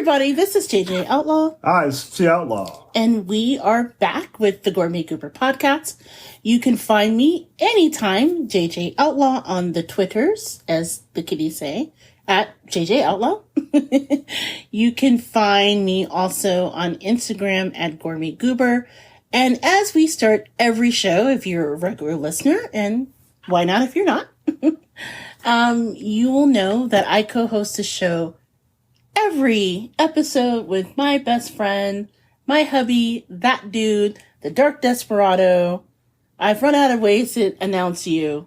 everybody, this is JJ Outlaw. Hi, it's the Outlaw. And we are back with the Gourmet Goober podcast. You can find me anytime, JJ Outlaw, on the Twitters, as the kiddies say, at JJ Outlaw. You can find me also on Instagram at Gourmet Goober. And as we start every show, if you're a regular listener, and why not if you're not, you will know that I co-host a show every episode with my best friend, my hubby, that dude, the Dark Desperado. I've run out of ways to announce you.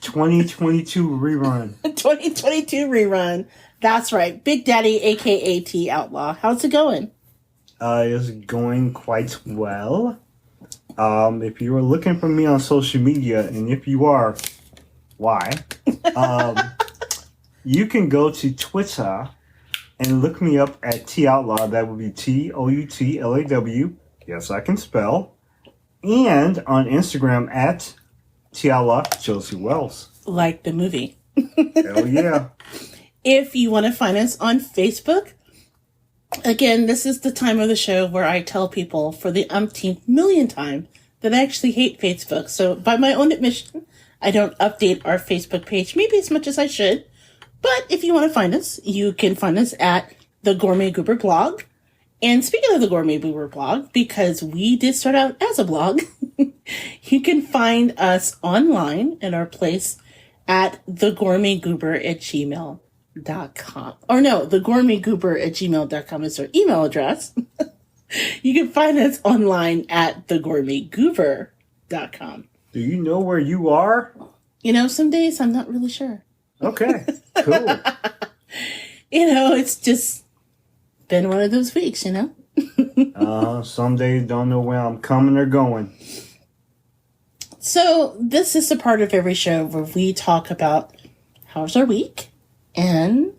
2022 rerun. 2022 rerun. That's right. Big Daddy, a.k.a. T Outlaw. How's it going? It's going quite well. If you are looking for me on social media, and if you are, why? You can go to Twitter and look me up at T Outlaw. That would be TOUTLAW. Yes, I can spell. And on Instagram at T Outlaw Josie Wells. Like the movie. Hell yeah. If you want to find us on Facebook, again, this is the time of the show where I tell people for the umpteenth million time that I actually hate Facebook. So by my own admission, I don't update our Facebook page maybe as much as I should. But if you want to find us, you can find us at the Gourmet Goober blog. And speaking of the Gourmet Goober blog, because we did start out as a blog, you can find us online in our place at thegourmetgoober@gmail.com. Or no, thegourmetgoober@gmail.com is our email address. You can find us online at thegourmetgoober.com. Do you know where you are? You know, some days I'm not really sure. Okay, cool. It's just been one of those weeks, Some days don't know where I'm coming or going. So this is a part of every show where we talk about how's our week, and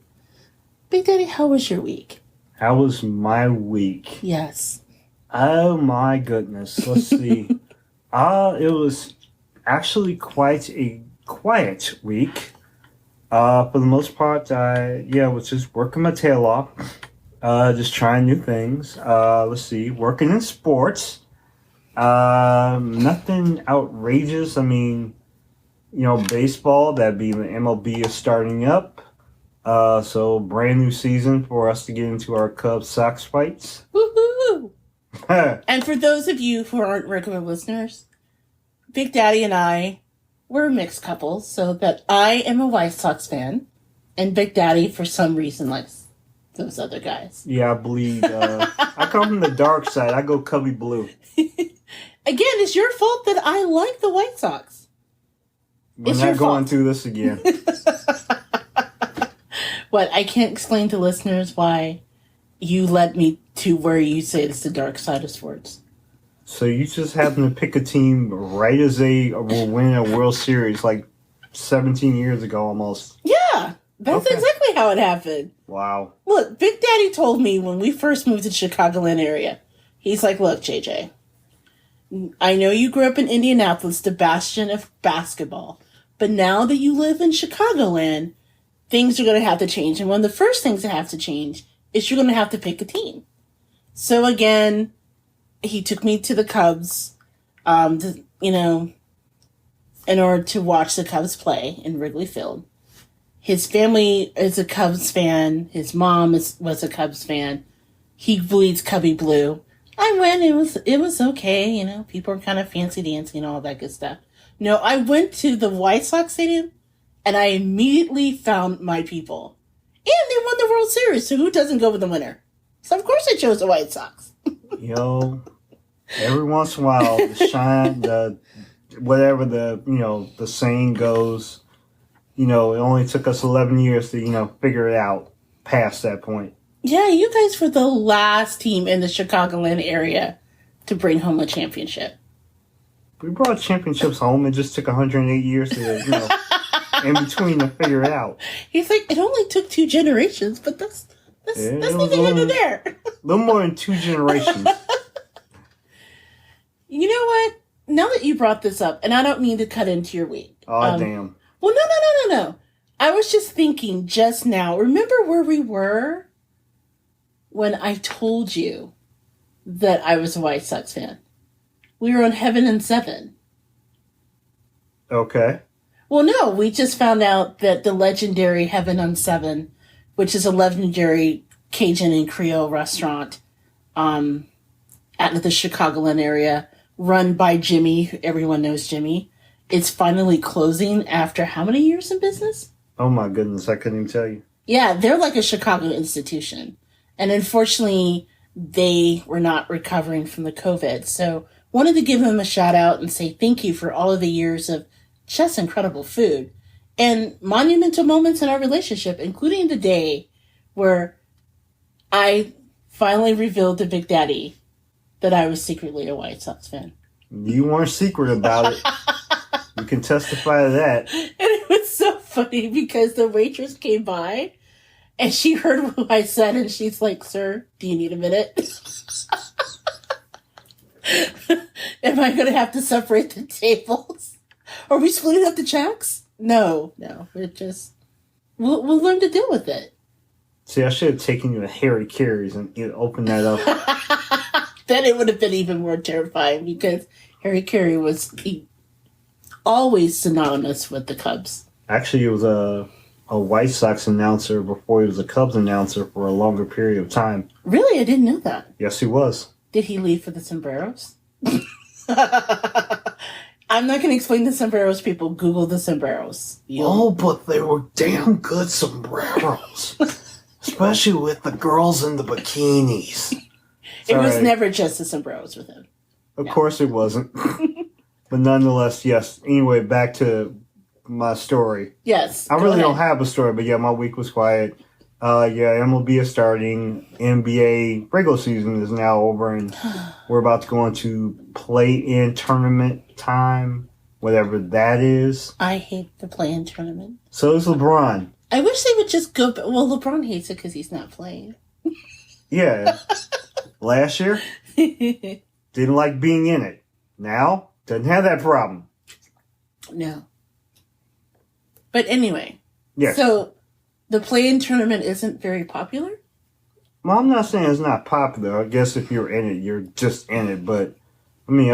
Big Daddy, how was your week? How was my week? Yes. Oh my goodness. Let's see. It was actually quite a quiet week. For the most part, I was just working my tail off. Just trying new things. Let's see. Working in sports. Nothing outrageous. I mean, baseball, that'd be the MLB is starting up. So brand new season for us to get into our Cubs-Sox fights. Woohoo! And for those of you who aren't regular listeners, Big Daddy and I, we're a mixed couple, so that I am a White Sox fan, and Big Daddy, for some reason, likes those other guys. Yeah, I believe. I come from the dark side. I go Cubby Blue. Again, it's your fault that I like the White Sox. We're not going through this again. What, I can't explain to listeners why you led me to where you say it's the dark side of sports. So you just happen to pick a team right as they will win a World Series like 17 years ago almost. Yeah, that's exactly how it happened. Wow. Look, Big Daddy told me when we first moved to the Chicagoland area, he's like, look, JJ, I know you grew up in Indianapolis, the bastion of basketball, but now that you live in Chicagoland, things are going to have to change. And one of the first things that have to change is you're going to have to pick a team. So again, he took me to the Cubs, in order to watch the Cubs play in Wrigley Field. His family is a Cubs fan. His mom was a Cubs fan. He bleeds Cubby Blue. I went. It was okay. People were kind of fancy dancing and all that good stuff. No, I went to the White Sox Stadium, and I immediately found my people. And they won the World Series, so who doesn't go with the winner? So of course I chose the White Sox. Every once in a while, the saying goes, it only took us 11 years to, figure it out past that point. Yeah, you guys were the last team in the Chicagoland area to bring home a championship. We brought championships home. It just took 108 years to, in between to figure it out. He's like, it only took 2 generations, but that's neither here nor there. A little more than 2 generations. You know what? Now that you brought this up, and I don't mean to cut into your week. Oh, damn. Well, no. I was just thinking just now. Remember where we were when I told you that I was a White Sox fan. We were on Heaven and Seven. Okay. Well, no, we just found out that the legendary Heaven on Seven, which is a legendary Cajun and Creole restaurant out of the Chicagoland area, run by Jimmy. Everyone knows Jimmy. It's finally closing after how many years in business? Oh my goodness, I couldn't even tell you. Yeah, they're like a Chicago institution. And unfortunately, they were not recovering from the COVID. So wanted to give them a shout out and say thank you for all of the years of just incredible food and monumental moments in our relationship, including the day where I finally revealed to Big Daddy that I was secretly a White Sox fan. You weren't secret about it. You can testify to that. And it was so funny because the waitress came by and she heard what I said and she's like, "Sir, do you need a minute? Am I going to have to separate the tables? Are we splitting up the checks?" No. We're just, we'll learn to deal with it. See, I should have taken you to Harry Carey's and opened that up. Then it would have been even more terrifying because Harry Carey was always synonymous with the Cubs. Actually, he was a White Sox announcer before he was a Cubs announcer for a longer period of time. Really? I didn't know that. Yes, he was. Did he leave for the sombreros? I'm not going to explain the sombreros, people. Google the sombreros. Oh, but they were damn good sombreros. Especially with the girls in the bikinis. It was never just the sombreros with him. Of course it wasn't. But nonetheless, yes. Anyway, back to my story. Yes. I really don't have a story, but yeah, my week was quiet. MLB is starting. NBA regular season is now over, and we're about to go into play-in tournament time, whatever that is. I hate the play-in tournament. So is LeBron. I wish they would just go. Well, LeBron hates it because he's not playing. Yeah. Last year, didn't like being in it. Now, doesn't have that problem. No. But anyway. Yes. So, the play-in tournament isn't very popular? Well, I'm not saying it's not popular. I guess if you're in it, you're just in it. But, I mean,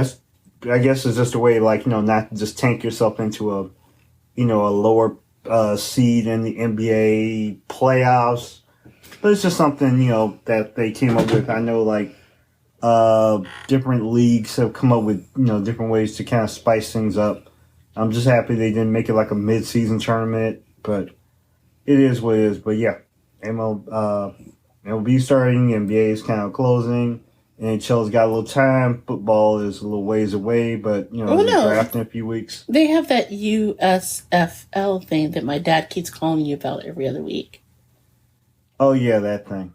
I guess it's just a way, like, not to just tank yourself into a lower seed in the NBA playoffs. But it's just something, that they came up with. I know, like, different leagues have come up with, different ways to kind of spice things up. I'm just happy they didn't make it like a mid-season tournament, but it is what it is. But yeah, MLB starting, NBA is kind of closing, NHL's got a little time, football is a little ways away, but, they're drafting in a few weeks. They have that USFL thing that my dad keeps calling you about every other week. Oh, yeah, that thing.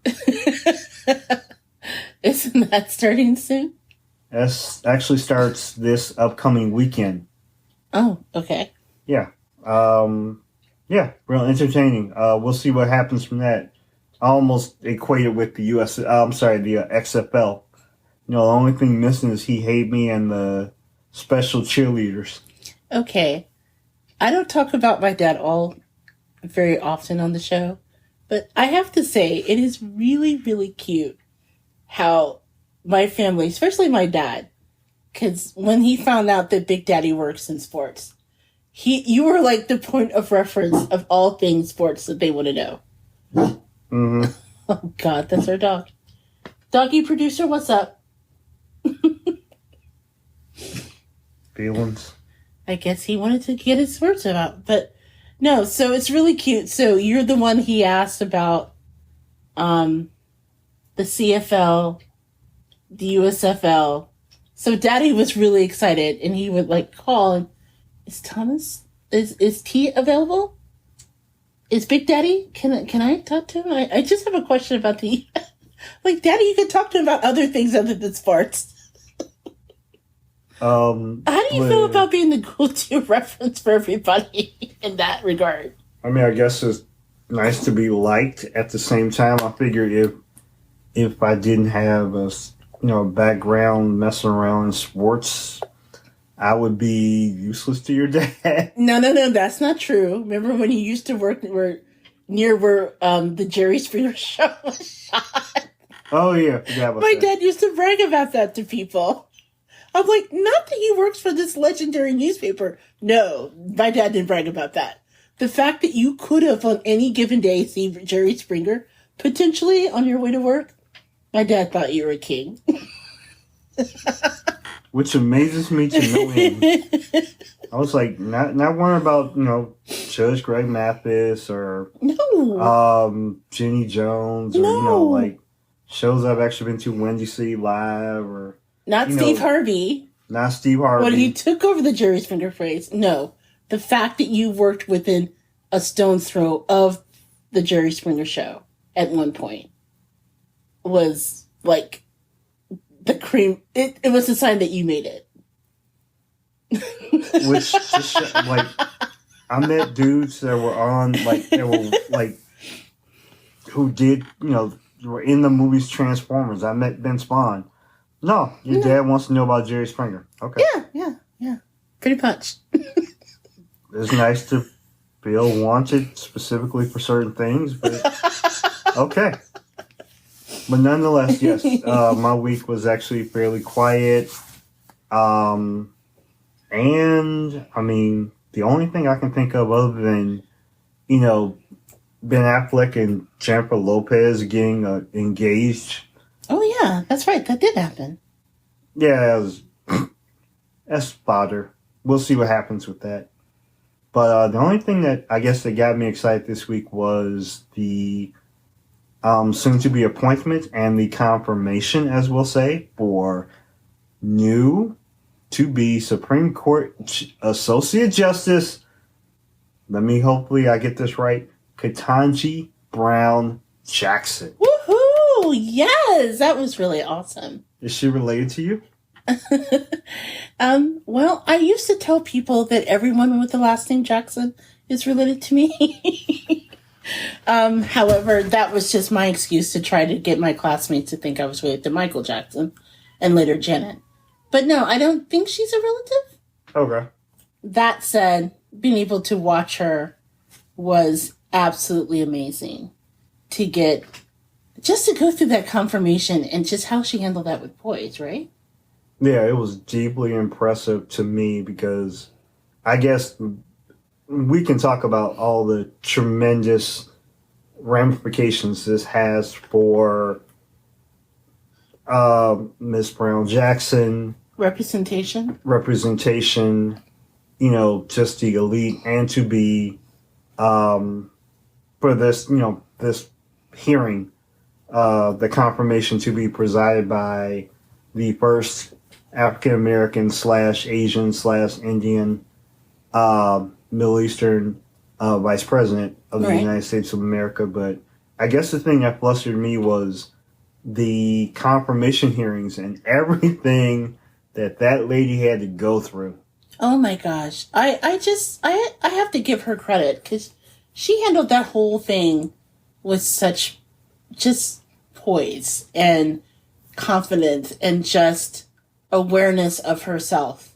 Isn't that starting soon? That actually starts this upcoming weekend. Oh, okay. Yeah. Yeah, real entertaining. We'll see what happens from that. I almost equated with the the XFL. The only thing missing is He Hate Me and the special cheerleaders. Okay. I don't talk about my dad very often on the show, but I have to say it is really, really cute how my family, especially my dad, because when he found out that Big Daddy works in sports, you were like the point of reference of all things sports that they want to know. Mm-hmm. Oh, God, that's our dog. Doggy producer, what's up? Feelings. I guess he wanted to get his words out, but no, so it's really cute. So you're the one he asked about the CFL, the USFL. So Daddy was really excited, and he would like call and, is T available? Is Big Daddy? Can I talk to him? I just have a question about the like, Daddy, you can talk to him about other things other than sports. How do you feel about being the go-to reference for everybody in that regard? I mean, I guess it's nice to be liked. At the same time, I figure if I didn't have a background messing around in sports, I would be useless to your dad. No, that's not true. Remember when you used to work near where the Jerry Springer show was shot? Oh, yeah. Forgot about My that. dad used to brag about that to people. I'm like, not that he works for this legendary newspaper. No, my dad didn't brag about that. The fact that you could have on any given day seen Jerry Springer potentially on your way to work, my dad thought you were a king. Which amazes me to no end. I was like, not worrying about, Judge Greg Mathis or No. Jenny Jones or, No. like shows I've actually been to, Wendy C. Live or... Not Steve Harvey. Not Steve Harvey. When he took over the Jerry Springer phrase. No. The fact that you worked within a stone's throw of the Jerry Springer show at one point was like the cream. It was a sign that you made it. Which just like I met dudes that were on who did were in the movies Transformers. I met Ben Spawn. No, your dad wants to know about Jerry Springer. Okay. Yeah. Pretty much. It's nice to feel wanted specifically for certain things, but okay. But nonetheless, yes, my week was actually fairly quiet. And I mean, the only thing I can think of other than, Ben Affleck and Jennifer Lopez getting engaged. Oh, yeah, that's right. That did happen. Yeah, that's fodder. We'll see what happens with that. But the only thing that I guess that got me excited this week was the soon-to-be appointment and the confirmation, as we'll say, for new to-be Supreme Court Associate Justice. Hopefully I get this right. Ketanji Brown Jackson. Woohoo! Yes, that was really awesome. Is she related to you? Well, I used to tell people that everyone with the last name Jackson is related to me. However, that was just my excuse to try to get my classmates to think I was related to Michael Jackson and later Janet. But no, I don't think she's a relative. Okay. That said, being able to watch her was absolutely amazing. To go through that confirmation and just how she handled that with poise, right? Yeah, it was deeply impressive to me because I guess we can talk about all the tremendous ramifications this has for Miss Brown Jackson. Representation, just the elite, and to be for this, this hearing, the confirmation to be presided by the first African American / Asian / Indian Middle Eastern vice president of the United States of America. But I guess the thing that flustered me was the confirmation hearings and everything that lady had to go through. Oh my gosh. I have to give her credit because she handled that whole thing with such just poise and confidence and just awareness of herself.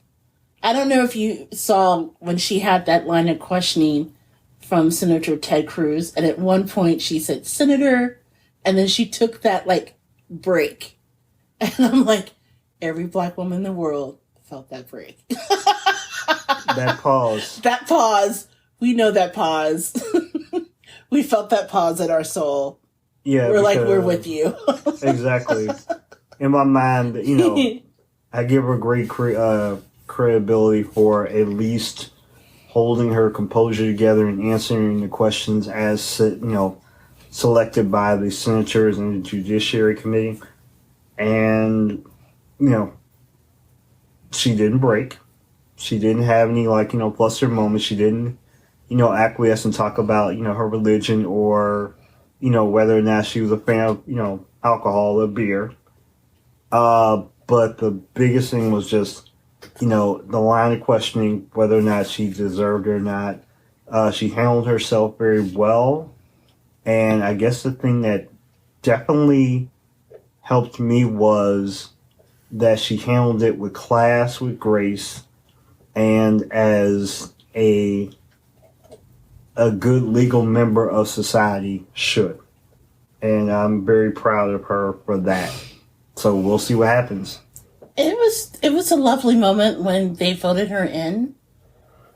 I don't know if you saw when she had that line of questioning from Senator Ted Cruz, and at one point she said, "Senator," and then she took that break. And I'm like, every black woman in the world felt that break. That pause. That pause. We know that pause. We felt that pause in our soul. Yeah. We're with you. Exactly. In my mind, I give her great credibility for at least holding her composure together and answering the questions as, selected by the senators and the Judiciary Committee. And, she didn't break. She didn't have any, flustered moments. She didn't, acquiesce and talk about, her religion or, whether or not she was a fan of, alcohol or beer. But the biggest thing was just, the line of questioning, whether or not she deserved it or not. She handled herself very well. And I guess the thing that definitely helped me was that she handled it with class, with grace, and as a good legal member of society should. and I'm very proud of her for that. So we'll see what happens. It was a lovely moment when they voted her in.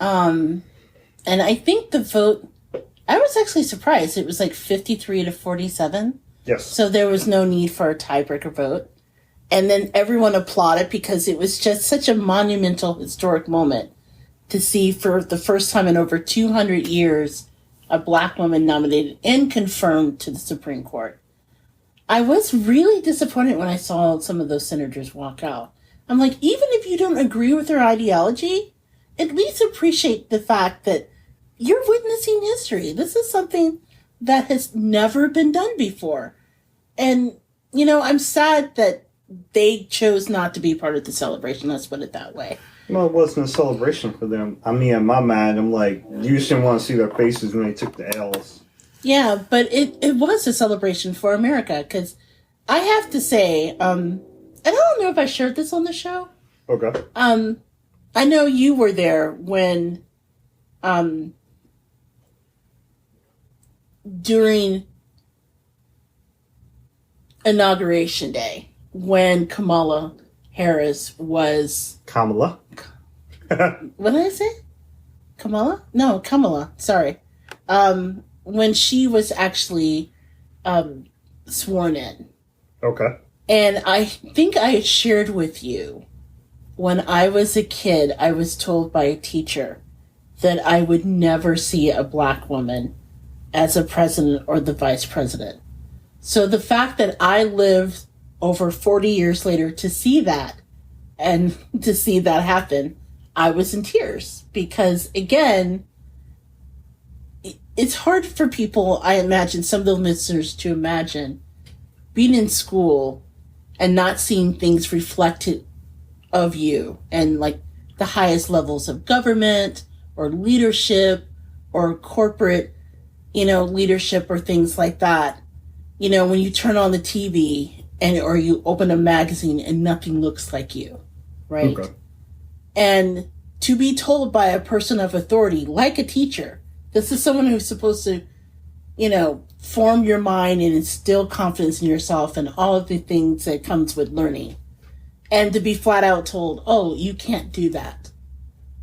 And I think the vote, I was actually surprised. It was like 53 to 47. Yes. So there was no need for a tiebreaker vote. And then everyone applauded because it was just such a monumental, historic moment to see for the first time in over 200 years a black woman nominated and confirmed to the Supreme Court. I was really disappointed when I saw some of those senators walk out. I'm like, even if you don't agree with their ideology, at least appreciate the fact that you're witnessing history. This is something that has never been done before. And, you know, I'm sad that they chose not to be part of the celebration. Let's put it that way. Well, it wasn't a celebration for them. I mean, in my mind, I'm like, you just didn't want to see their faces when they took the L's. Yeah, but it was a celebration for America, because I have to say, and I don't know if I shared this on the show. Okay. I know you were there when, during Inauguration Day, when Kamala Harris was... Kamala? What did I say? Kamala? No, Kamala. Sorry. When she was actually sworn in. Okay. And I think I had shared with you, when I was a kid, I was told by a teacher that I would never see a black woman as a president or the vice president. So the fact that I lived over 40 years later to see that, and to see that happen, I was in tears. Because, again, it's hard for people, I imagine, some of the listeners to imagine, being in school and not seeing things reflected of you, and like the highest levels of government or leadership or corporate, leadership or things like that. When you turn on the TV or you open a magazine and nothing looks like you, right? Okay. And to be told by a person of authority, like a teacher, this is someone who's supposed to, form your mind and instill confidence in yourself and all of the things that comes with learning. And to be flat out told, oh, you can't do that.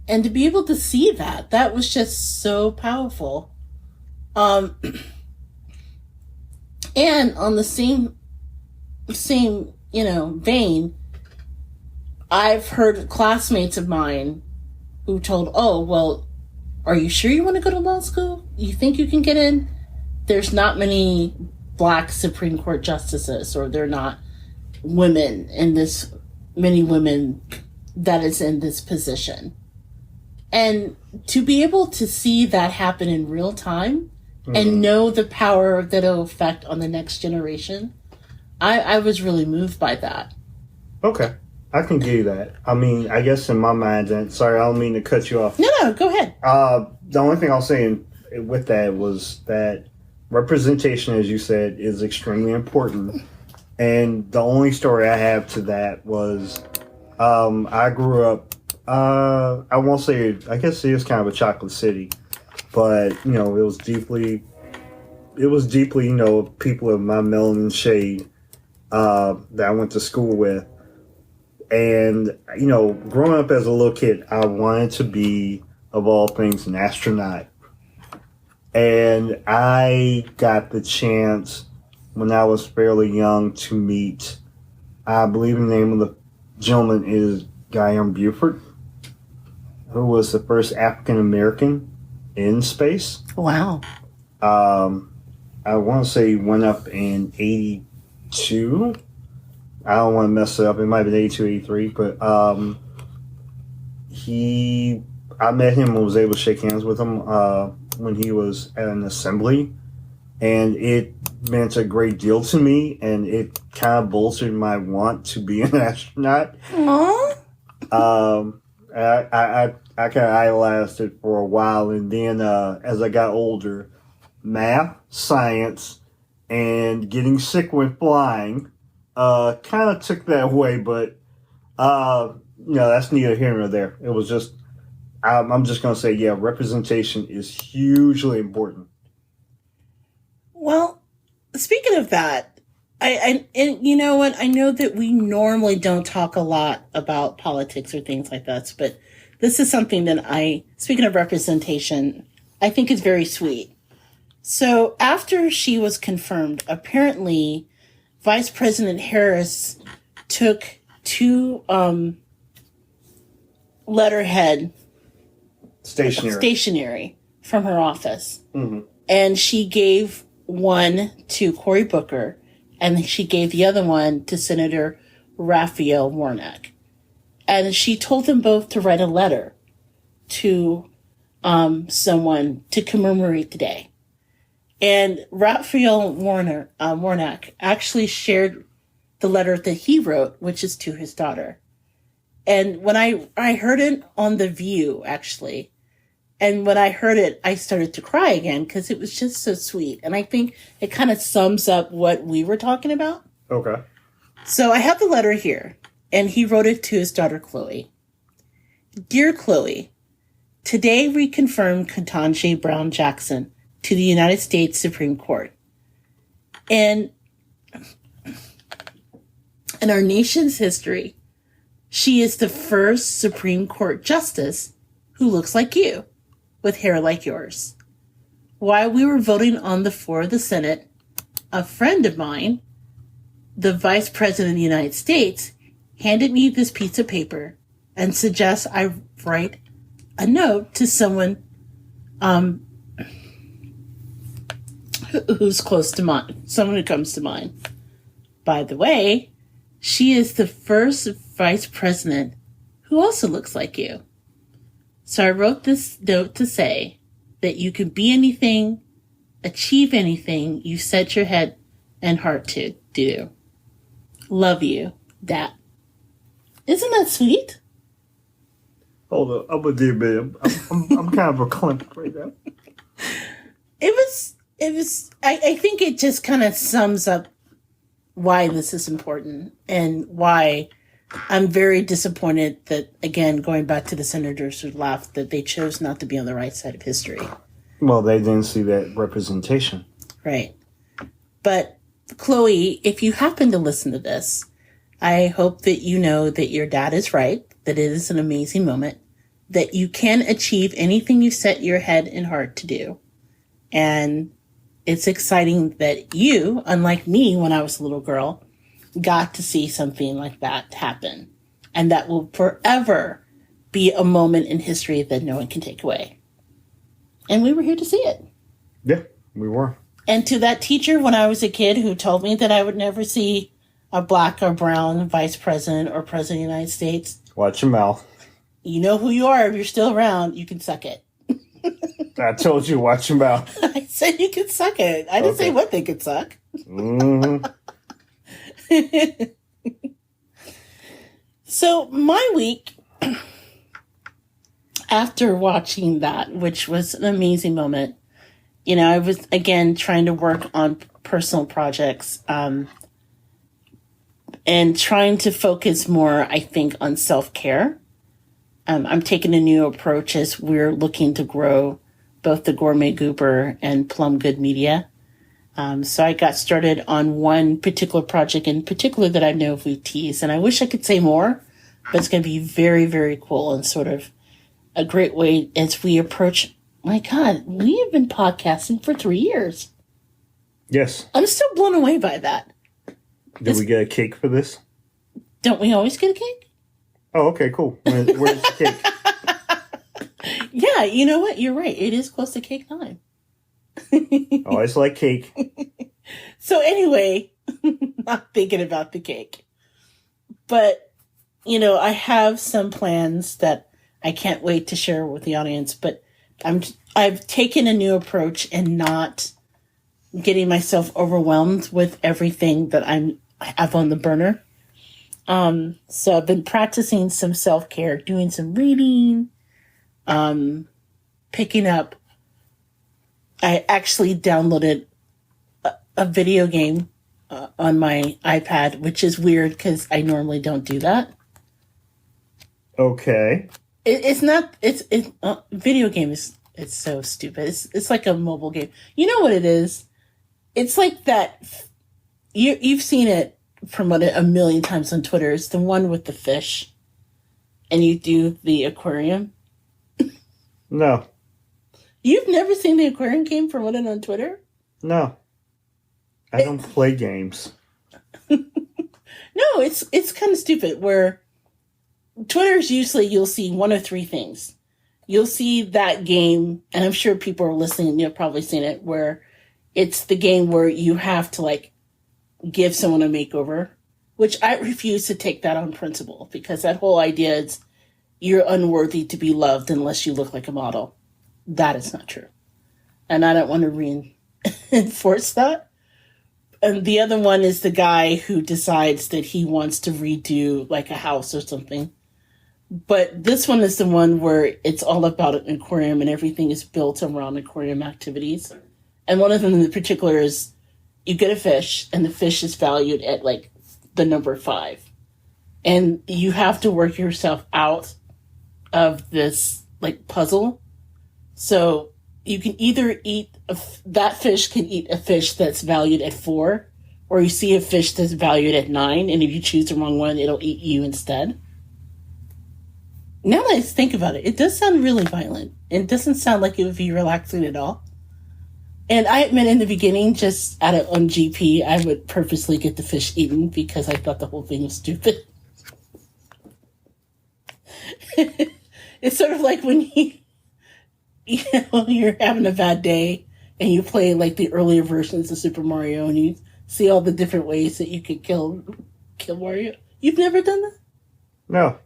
And to be able to see that was just so powerful. And on the same, vein, I've heard classmates of mine who told, oh, well, are you sure you want to go to law school? You think you can get in? There's not many black Supreme Court justices, or they're not many women that is in this position. And to be able to see that happen in real time and know the power that it'll affect on the next generation, I was really moved by that. Okay. I can give you that. I mean, I guess in my mind, and sorry, I don't mean to cut you off. No, go ahead. The only thing I'll say with that was that representation, as you said, is extremely important. And the only story I have to that was I grew up, I won't say, I guess it is kind of a chocolate city, but, it was deeply, people of my melanin shade that I went to school with. And, growing up as a little kid, I wanted to be, of all things, an astronaut. And I got the chance when I was fairly young to meet, I believe the name of the gentleman is Guillaume Buford, who was the first African American in space. Wow. I want to say he went up in 82. I don't want to mess it up. It might have been 82, 83. But I met him and was able to shake hands with him when he was at an assembly. And it meant a great deal to me. And it kind of bolstered my want to be an astronaut. Aww. I kind of idolized it for a while. And then as I got older, math, science, and getting sick when flying kind of took that away, but that's neither here nor there. It was just, I'm just going to say, representation is hugely important. Well, speaking of that, and you know what? I know that we normally don't talk a lot about politics or things like that, but this is something that speaking of representation, I think is very sweet. So after she was confirmed, apparently Vice President Harris took two letterhead stationery from her office. Mm-hmm. And she gave one to Cory Booker, and she gave the other one to Senator Raphael Warnock. And she told them both to write a letter to someone to commemorate the day. And Raphael Warnock actually shared the letter that he wrote, which is to his daughter. And when I heard it on The View, actually, and when I heard it, I started to cry again because it was just so sweet. And I think it kind of sums up what we were talking about. Okay. So I have the letter here, and he wrote it to his daughter, Chloe. Dear Chloe, today we confirm Ketanji Brown Jackson to the United States Supreme Court. And in our nation's history, she is the first Supreme Court justice who looks like you, with hair like yours. While we were voting on the floor of the Senate, a friend of mine, the Vice President of the United States, handed me this piece of paper and suggests I write a note to someone who's close to mind, someone who comes to mind. By the way, she is the first vice president who also looks like you. So I wrote this note to say that you can be anything, achieve anything you set your head and heart to do. Love you, Dad. Isn't that sweet? Hold on, I'm gonna do a bit. I'm kind of a climp right now. It was. I think it just kind of sums up why this is important and why I'm very disappointed that, again, going back to the senators who laughed, that they chose not to be on the right side of history. Well, they didn't see that representation. Right. But, Chloe, if you happen to listen to this, I hope that you know that your dad is right, that it is an amazing moment, that you can achieve anything you set your head and heart to do. And it's exciting that you, unlike me when I was a little girl, got to see something like that happen. And that will forever be a moment in history that no one can take away. And we were here to see it. Yeah, we were. And to that teacher when I was a kid who told me that I would never see a black or brown vice president or president of the United States. Watch your mouth. You know who you are. If you're still around, you can suck it. I told you, watch your mouth. I said you could suck it. I didn't say what they could suck. Mm-hmm. So my week after watching that, which was an amazing moment, you know, I was again trying to work on personal projects and trying to focus more, I think, on self-care. I'm taking a new approach as we're looking to grow both the Gourmet Goober and Plum Good Media. So I got started on one particular project in particular that I know we tease, and I wish I could say more, but it's going to be very, very cool and sort of a great way as we approach, my God, we have been podcasting for 3 years. Yes. I'm still blown away by that. Did we get a cake for this? Don't we always get a cake? Oh, okay, cool. Where's the cake? Yeah, you know what? You're right. It is close to cake time. Always like cake. So anyway, not thinking about the cake. But, you know, I have some plans that I can't wait to share with the audience. But I've taken a new approach and not getting myself overwhelmed with everything that I have on the burner. So I've been practicing some self-care, doing some reading, picking up. I actually downloaded a video game on my iPad, which is weird because I normally don't do that. Okay. Video game is, it's so stupid. It's like a mobile game. You know what it is? It's like that. You've seen it promoted a million times on Twitter. It's the one with the fish, and you do the aquarium. No. You've never seen the aquarium game promoted on Twitter? No. I don't play games. No, it's kind of stupid. Where Twitter's usually you'll see one of three things. You'll see that game, and I'm sure people are listening. You've probably seen it, where it's the game where you have to like give someone a makeover, which I refuse to take that on principle because that whole idea is you're unworthy to be loved unless you look like a model. That is not true, and I don't want to reinforce that. And the other one is the guy who decides that he wants to redo like a house or something. But this one is the one where it's all about an aquarium and everything is built around aquarium activities. And one of them in particular is you get a fish and the fish is valued at like the number 5. And you have to work yourself out of this like puzzle. So you can either that fish can eat a fish that's valued at 4, or you see a fish that's valued at 9, and if you choose the wrong one, it'll eat you instead. Now that I think about it, it does sound really violent. It doesn't sound like it would be relaxing at all. And I admit in the beginning, just on GP, I would purposely get the fish eaten because I thought the whole thing was stupid. It's sort of like when you're having a bad day and you play like the earlier versions of Super Mario and you see all the different ways that you could kill Mario. You've never done that? No.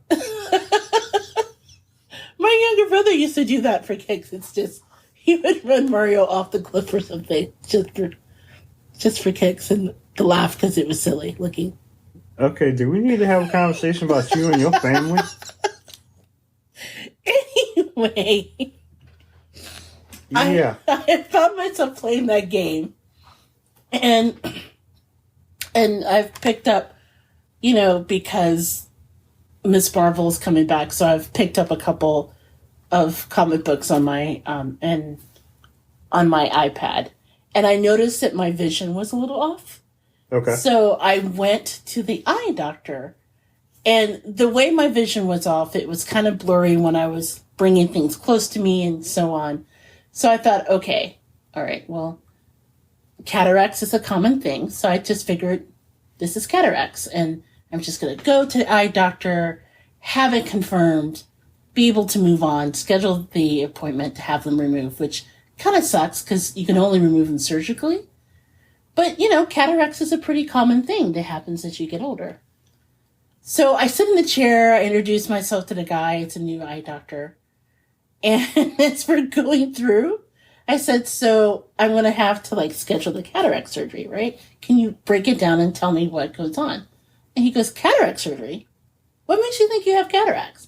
My younger brother used to do that for kicks. It's just he would run Mario off the cliff or something just for kicks and to laugh because it was silly looking. Okay, do we need to have a conversation about you and your family? Anyway. Yeah. I found myself playing that game. And I've picked up, because Miss Marvel's coming back, so I've picked up a couple of comic books on my and on my iPad. And I noticed that my vision was a little off. Okay. So I went to the eye doctor. And the way my vision was off, it was kind of blurry when I was bringing things close to me and so on. So I thought, okay, all right, well, cataracts is a common thing. So I just figured this is cataracts. And I'm just going to go to the eye doctor, have it confirmed, be able to move on, schedule the appointment to have them removed, which kind of sucks because you can only remove them surgically. But, cataracts is a pretty common thing that happens as you get older. So I sit in the chair, I introduce myself to the guy, it's a new eye doctor. And as we're going through, I said, so I'm going to have to schedule the cataract surgery, right? Can you break it down and tell me what goes on? And he goes, cataract surgery? What makes you think you have cataracts?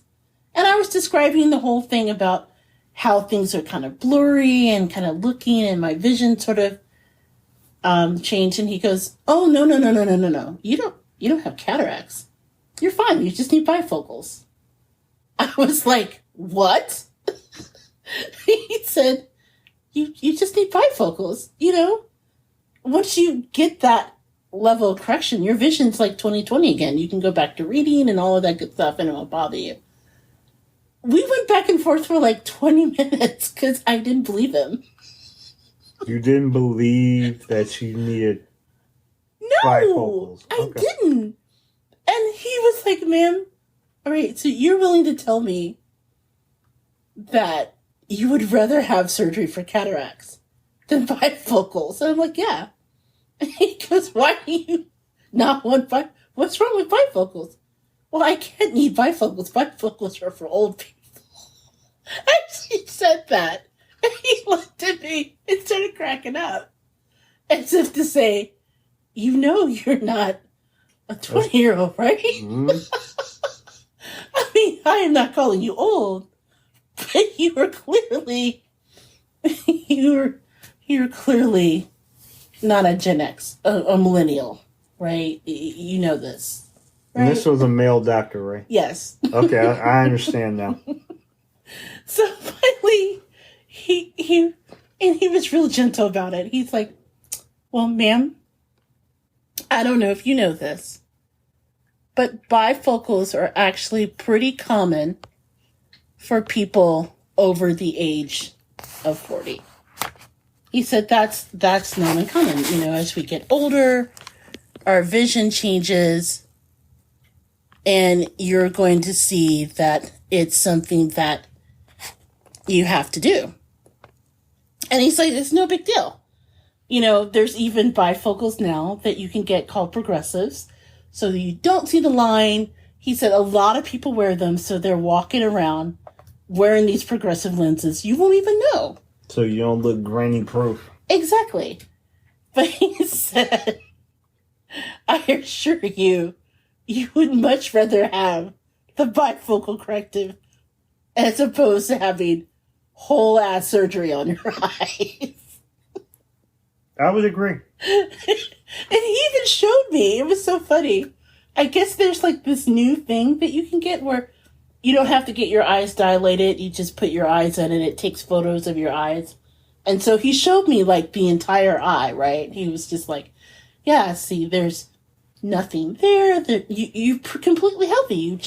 And I was describing the whole thing about how things are kind of blurry and kind of looking and my vision sort of changed. And he goes, oh, no. You don't have cataracts. You're fine. You just need bifocals. I was like, what? He said, you just need bifocals. Once you get that level of correction, your vision's like 20/20 again. You can go back to reading and all of that good stuff and it won't bother you. We went back and forth for 20 minutes because I didn't believe him. You didn't believe that you needed bifocals? No, I didn't. And he was like, ma'am, all right, so you're willing to tell me that you would rather have surgery for cataracts than bifocals? And I'm like, yeah. And he goes, why do you not want what's wrong with bifocals? Well, I can't need bifocals. Bifocals are for old people. She said that. And he looked at me and started cracking up. As if to say, you're not a 20-year-old, right? Mm-hmm. I mean, I am not calling you old, but you are clearly, you're clearly not a Gen X, a millennial, right? You know this. Right? And this was a male doctor, right? Yes. Okay, I understand now. So finally, he was real gentle about it. He's like, Well, ma'am, I don't know if you know this, but bifocals are actually pretty common for people over the age of 40. He said that's not uncommon. As we get older, our vision changes, and you're going to see that it's something that you have to do. And he's like, it's no big deal. There's even bifocals now that you can get called progressives, so that you don't see the line. He said a lot of people wear them, so they're walking around wearing these progressive lenses. You won't even know. So you don't look granny proof. Exactly. But he said, I assure you, you would much rather have the bifocal corrective as opposed to having whole ass surgery on your eyes. I would agree. And he even showed me. It was so funny. I guess there's like this new thing that you can get where you don't have to get your eyes dilated. You just put your eyes in and it takes photos of your eyes. And so he showed me like the entire eye, right? He was just like, yeah, see, there's nothing there. You're completely healthy.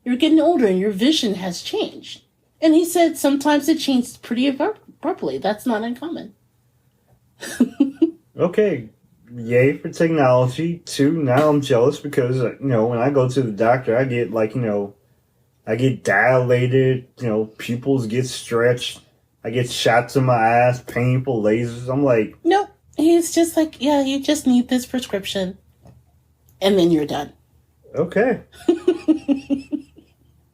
You're getting older and your vision has changed. And he said sometimes it changes pretty abruptly. That's not uncommon. Okay. Yay for technology. 2, now I'm jealous because, when I go to the doctor, I get I get dilated, pupils get stretched. I get shots in my eyes, painful lasers. I'm like... Nope. He's just like, yeah, you just need this prescription. And then you're done. Okay.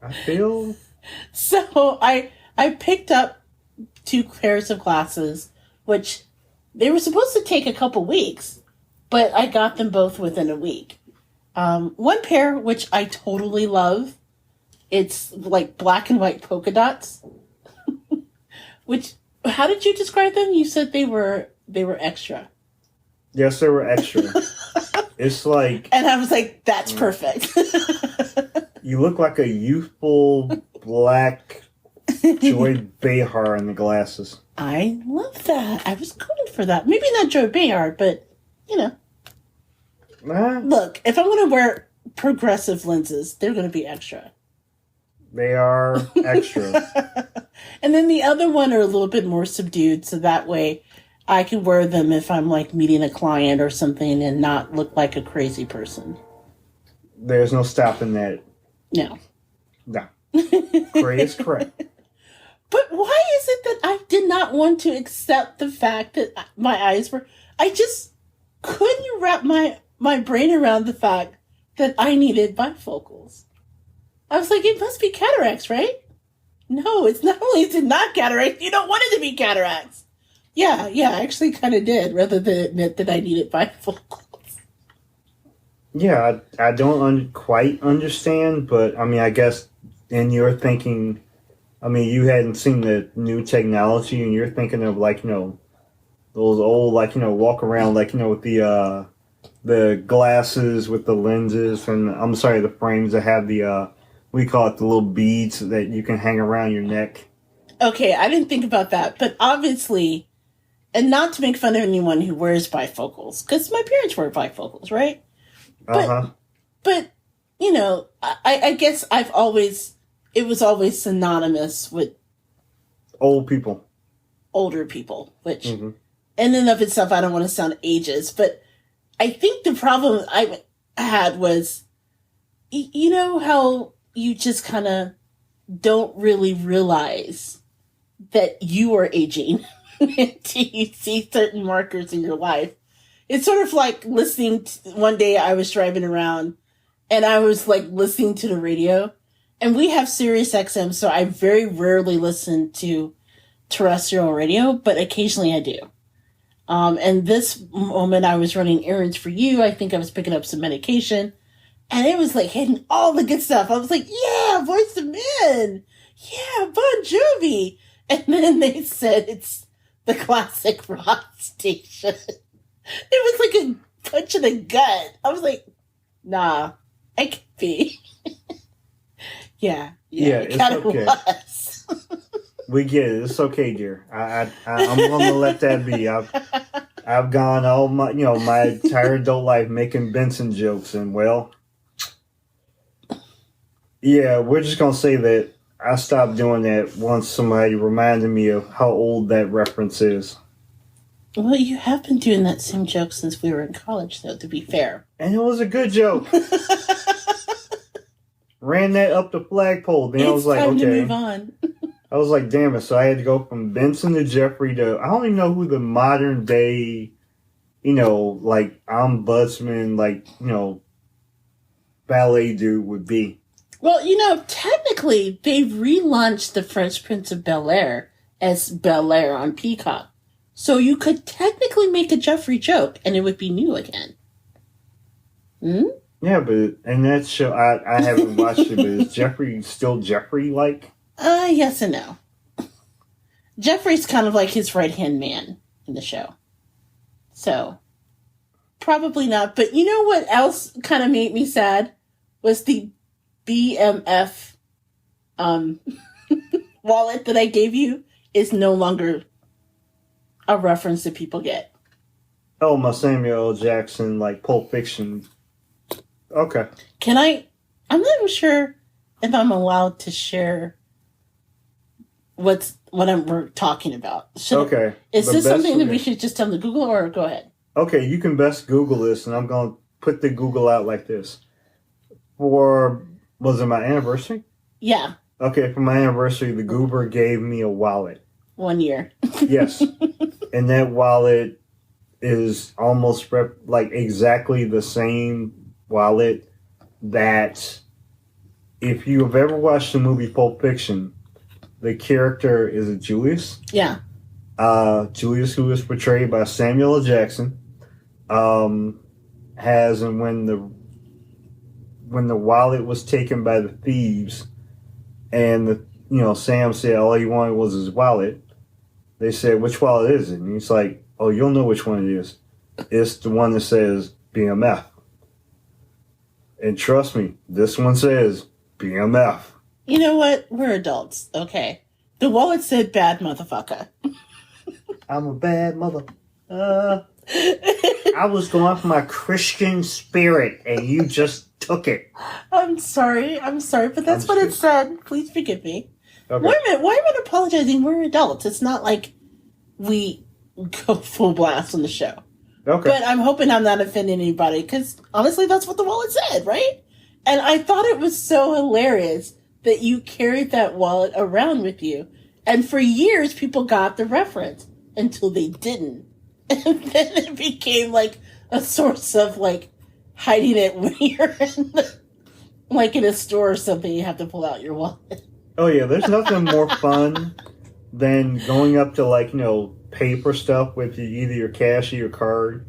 I feel... So I picked up 2 pairs of glasses, which they were supposed to take a couple weeks, but I got them both within a week. One pair, which I totally love, it's like black and white polka dots. Which, how did you describe them? You said they were extra. Yes, they were extra. It's like... And I was like, that's perfect. You look like a youthful black Joy Behar in the glasses. I love that. I was going for that. Maybe not Joy Behar, but, Look, if I'm going to wear progressive lenses, they're going to be extra. They are extra. And then the other one are a little bit more subdued, so that way I can wear them if I'm like meeting a client or something and not look like a crazy person. There's no stopping that. No. No. Gray is correct. But why is it that I did not want to accept the fact that my eyes were... I just couldn't wrap my brain around the fact that I needed bifocals. I was like, it must be cataracts, right? No, it's not only is it not cataracts, you don't want it to be cataracts. Yeah, I actually kind of did, rather than admit that I needed bifocals. Yeah, I don't quite understand, but, I guess in your thinking, you hadn't seen the new technology, and you're thinking of, those old, walk around, with the glasses with the lenses, and, the frames that have the, we call it the little beads that you can hang around your neck. Okay, I didn't think about that, but obviously, and not to make fun of anyone who wears bifocals, because my parents wear bifocals, right? But, I guess it was always synonymous with old people. Older people, which in and of itself, I don't want to sound ageist, but I think the problem I had was, how you just kind of don't really realize that you are aging until you see certain markers in your life. It's sort of like one day I was driving around and I was listening to the radio, and we have Sirius XM, so I very rarely listen to terrestrial radio, but occasionally I do. And this moment I was running errands for you. I think I was picking up some medication, and it was hitting all the good stuff. I was like, yeah, Voice of Men. Yeah, Bon Jovi. And then they said it's the classic rock station. It was like a punch in the gut. I was like, nah, I can't be. Yeah, it's it kind of okay. was. We get it. It's okay, dear. I'm going to let that be. I've gone all my entire adult life making Benson jokes, and well, yeah, we're just going to say that I stopped doing that once somebody reminded me of how old that reference is. Well, you have been doing that same joke since we were in college, though, to be fair. And it was a good joke. Ran that up the flagpole. Then I was like, time okay. to move on. I was like, damn it. So I had to go from Benson to Jeffrey to, I don't even know who the modern day, like ombudsman, like, ballet dude would be. Well, technically, they've relaunched The Fresh Prince of Bel-Air as Bel-Air on Peacock. So you could technically make a Jeffrey joke, and it would be new again. Hmm? Yeah, but in that show, I haven't watched it, but is Jeffrey still Jeffrey-like? Yes and no. Jeffrey's kind of like his right-hand man in the show. So, probably not. But you know what else kind of made me sad? Was the BMF wallet that I gave you is no longer a reference that people get. Oh, my Samuel L. Jackson, like Pulp Fiction. Okay. I'm not even sure if I'm allowed to share what we're talking about. Okay. Is this something that we should just tell the Google, or go ahead? Okay, you can best Google this, and I'm going to put the Google out like this. Was it my anniversary? Yeah. Okay, for my anniversary, the Goober gave me a wallet. 1 year. Yes. And that wallet is almost exactly the same wallet that if you have ever watched the movie Pulp Fiction, the character is a Julius. Yeah. Julius, who is portrayed by Samuel L. Jackson, has, and when the wallet was taken by the thieves, and Sam said all he wanted was his wallet, they said, which wallet is it? And he's like, oh, you'll know which one it is. It's the one that says BMF. And trust me, this one says BMF. You know what? We're adults, okay? The wallet said bad motherfucker. I'm a bad mother. I was going for my Christian spirit, and you just took it. I'm sorry, but that's what it said. Please forgive me. Okay. Wait a minute, why am I apologizing? We're adults. It's not like we go full blast on the show. Okay. But I'm hoping I'm not offending anybody, because honestly, that's what the wallet said, right? And I thought it was so hilarious that you carried that wallet around with you. And for years, people got the reference until they didn't. And then it became like a source of like hiding it when you're in a store or something. You have to pull out your wallet. Oh yeah, there's nothing more fun than going up to paper stuff with either your cash or your card,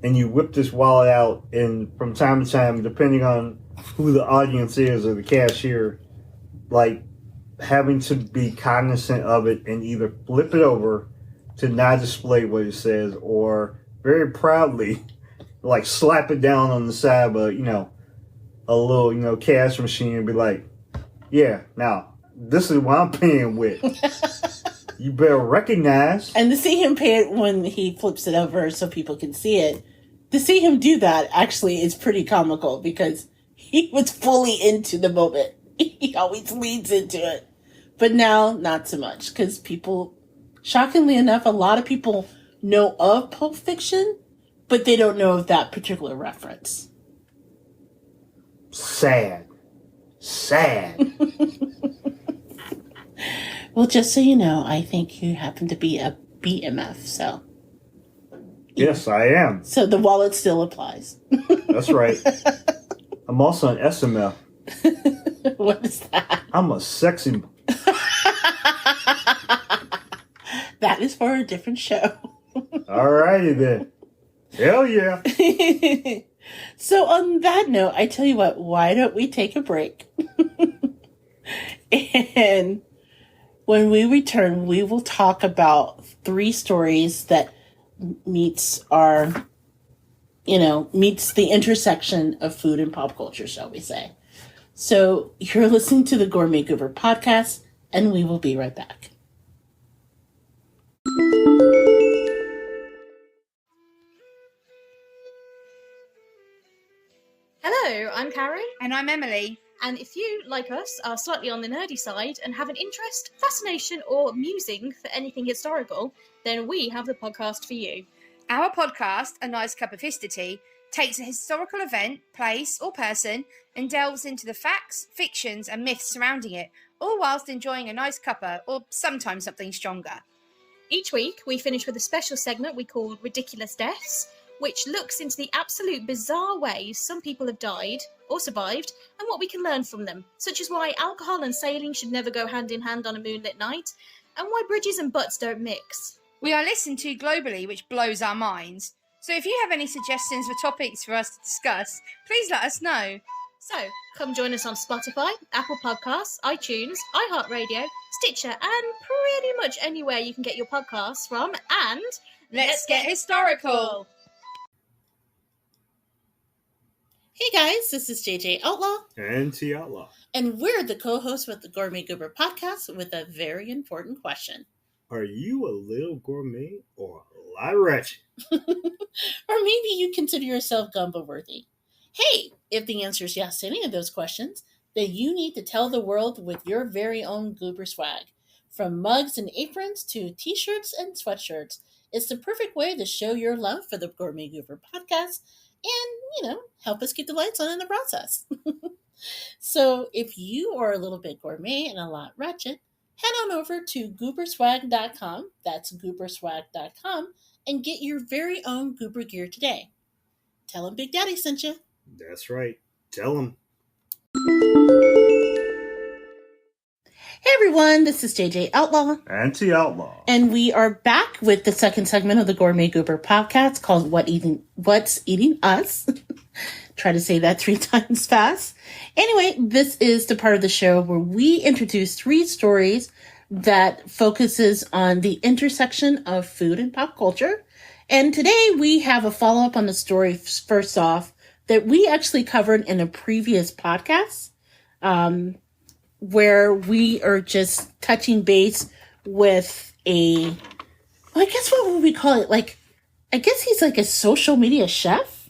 and you whip this wallet out, and from time to time, depending on who the audience is or the cashier, having to be cognizant of it and either flip it over to not display what it says, or very proudly slap it down on the side of a little cash machine and be like, yeah, now this is what I'm paying with. You better recognize. And to see him pay it when he flips it over so people can see it, to see him do that actually is pretty comical, because he was fully into the moment. He always leads into it. But now, not so much, because people, shockingly enough, a lot of people know of Pulp Fiction, but they don't know of that particular reference. Sad. Well, just so you know, I think you happen to be a BMF, so. Yes, I am. So the wallet still applies. That's right. I'm also an SMF. What is that? I'm a sexy. That is for a different show. Alrighty then. Hell yeah. So on that note, I tell you what, why don't we take a break? And when we return, we will talk about 3 stories that meets the intersection of food and pop culture, shall we say. So you're listening to the Gourmet Goober podcast, and we will be right back. Hello, I'm Karen. And I'm Emily. And if you, like us, are slightly on the nerdy side and have an interest, fascination, or musing for anything historical, then we have the podcast for you. Our podcast, A Nice Cup of History, takes a historical event, place, or person and delves into the facts, fictions, and myths surrounding it, all whilst enjoying a nice cuppa, or sometimes something stronger. Each week, we finish with a special segment we call Ridiculous Deaths, which looks into the absolute bizarre ways some people have died or survived and what we can learn from them, such as why alcohol and sailing should never go hand in hand on a moonlit night, and why bridges and butts don't mix. We are listened to globally, which blows our minds. So if you have any suggestions for topics for us to discuss, please let us know. So, come join us on Spotify, Apple Podcasts, iTunes, iHeartRadio, Stitcher, and pretty much anywhere you can get your podcasts from, and Let's get historical! Hey guys, this is JJ Outlaw. And T Outlaw. And we're the co-hosts with the Gourmet Goober podcast with a very important question. Are you a little gourmet or a lot wretched? Or maybe you consider yourself gumbo worthy. Hey, if the answer is yes to any of those questions, then you need to tell the world with your very own Goober Swag. From mugs and aprons to t-shirts and sweatshirts, it's the perfect way to show your love for the Gourmet Goober podcast and, help us keep the lights on in the process. So if you are a little bit gourmet and a lot wretched, head on over to gooberswag.com, that's gooberswag.com, and get your very own Goober gear today. Tell them Big Daddy sent you. That's right. Tell them. Hey everyone, this is JJ Outlaw. And T Outlaw. And we are back with the second segment of the Gourmet Goober podcast called What's Eating Us? Try to say that 3 times fast. Anyway, this is the part of the show where we introduce 3 stories that focuses on the intersection of food and pop culture. And today we have a follow-up on the story, first off, that we actually covered in a previous podcast, where we are just touching base with I guess what would we call it? I guess he's like a social media chef.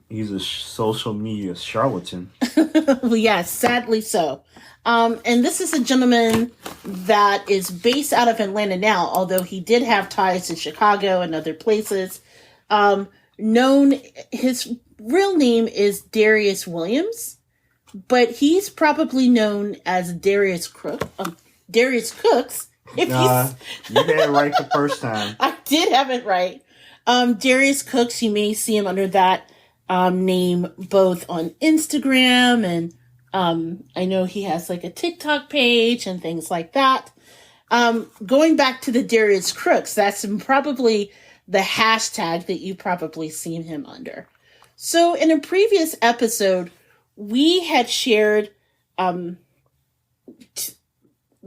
He's a social media charlatan. Well, yeah, sadly so. And this is a gentleman that is based out of Atlanta now, although he did have ties to Chicago and other places. His real name is Darius Williams, but he's probably known as Darius Cooks. You had it right the first time. I did have it right. Darius Cooks, you may see him under that name both on Instagram and I know he has like a TikTok page and things like that. Going back to the Darius Crooks, that's probably the hashtag that you probably seen him under. So in a previous episode, we had shared the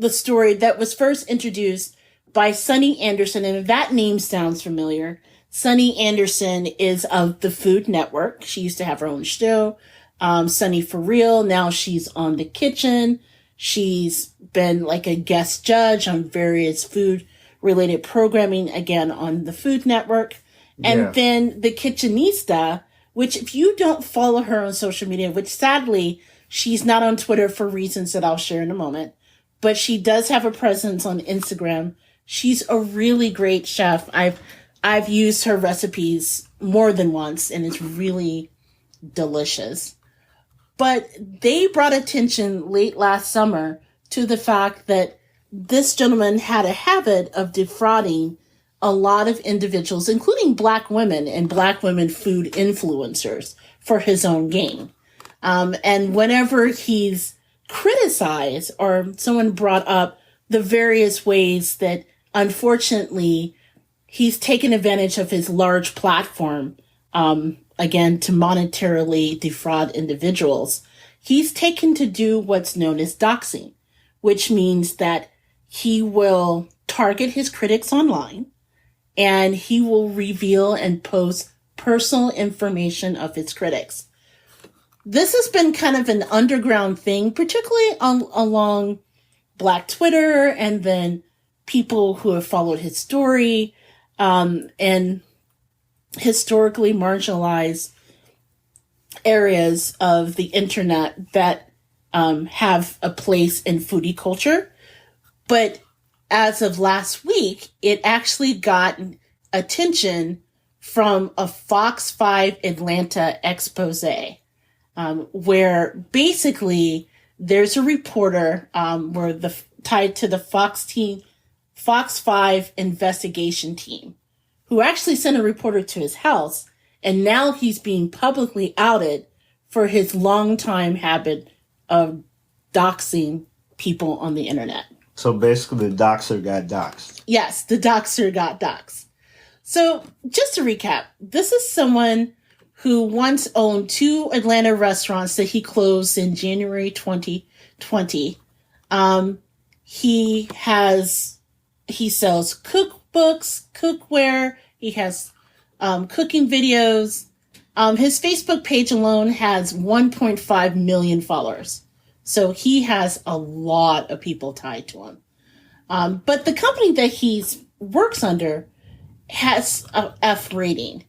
story that was first introduced by Sunny Anderson, and if that name sounds familiar, Sunny Anderson is of the Food Network. She used to have her own show, Sunny for Real. Now she's on The Kitchen. She's been like a guest judge on various food-related programming, again, on the Food Network. And then The Kitchenista, which if you don't follow her on social media, which sadly, she's not on Twitter for reasons that I'll share in a moment, but she does have a presence on Instagram. She's a really great chef. I've used her recipes more than once, and it's really delicious. But they brought attention late last summer to the fact that this gentleman had a habit of defrauding a lot of individuals, including Black women and Black women food influencers, for his own gain. And whenever he's criticized or someone brought up the various ways that, unfortunately, he's taken advantage of his large platform, again, to monetarily defraud individuals, he's taken to do what's known as doxing, which means that he will target his critics online and he will reveal and post personal information of his critics. This has been kind of an underground thing, particularly along Black Twitter and then people who have followed his story, and historically marginalized areas of the internet that have a place in foodie culture. But as of last week, it actually got attention from a Fox 5 Atlanta expose, where basically there's a reporter tied to the Fox 5 investigation team, who actually sent a reporter to his house, and now he's being publicly outed for his longtime habit of doxing people on the internet. So basically, the doxer got doxed. Yes, the doxer got doxed. So just to recap, this is someone who once owned 2 Atlanta restaurants that he closed in January 2020. He sells cookbooks, cookware. He has cooking videos. His Facebook page alone has 1.5 million followers. So he has a lot of people tied to him. But the company that he works under has a F rating.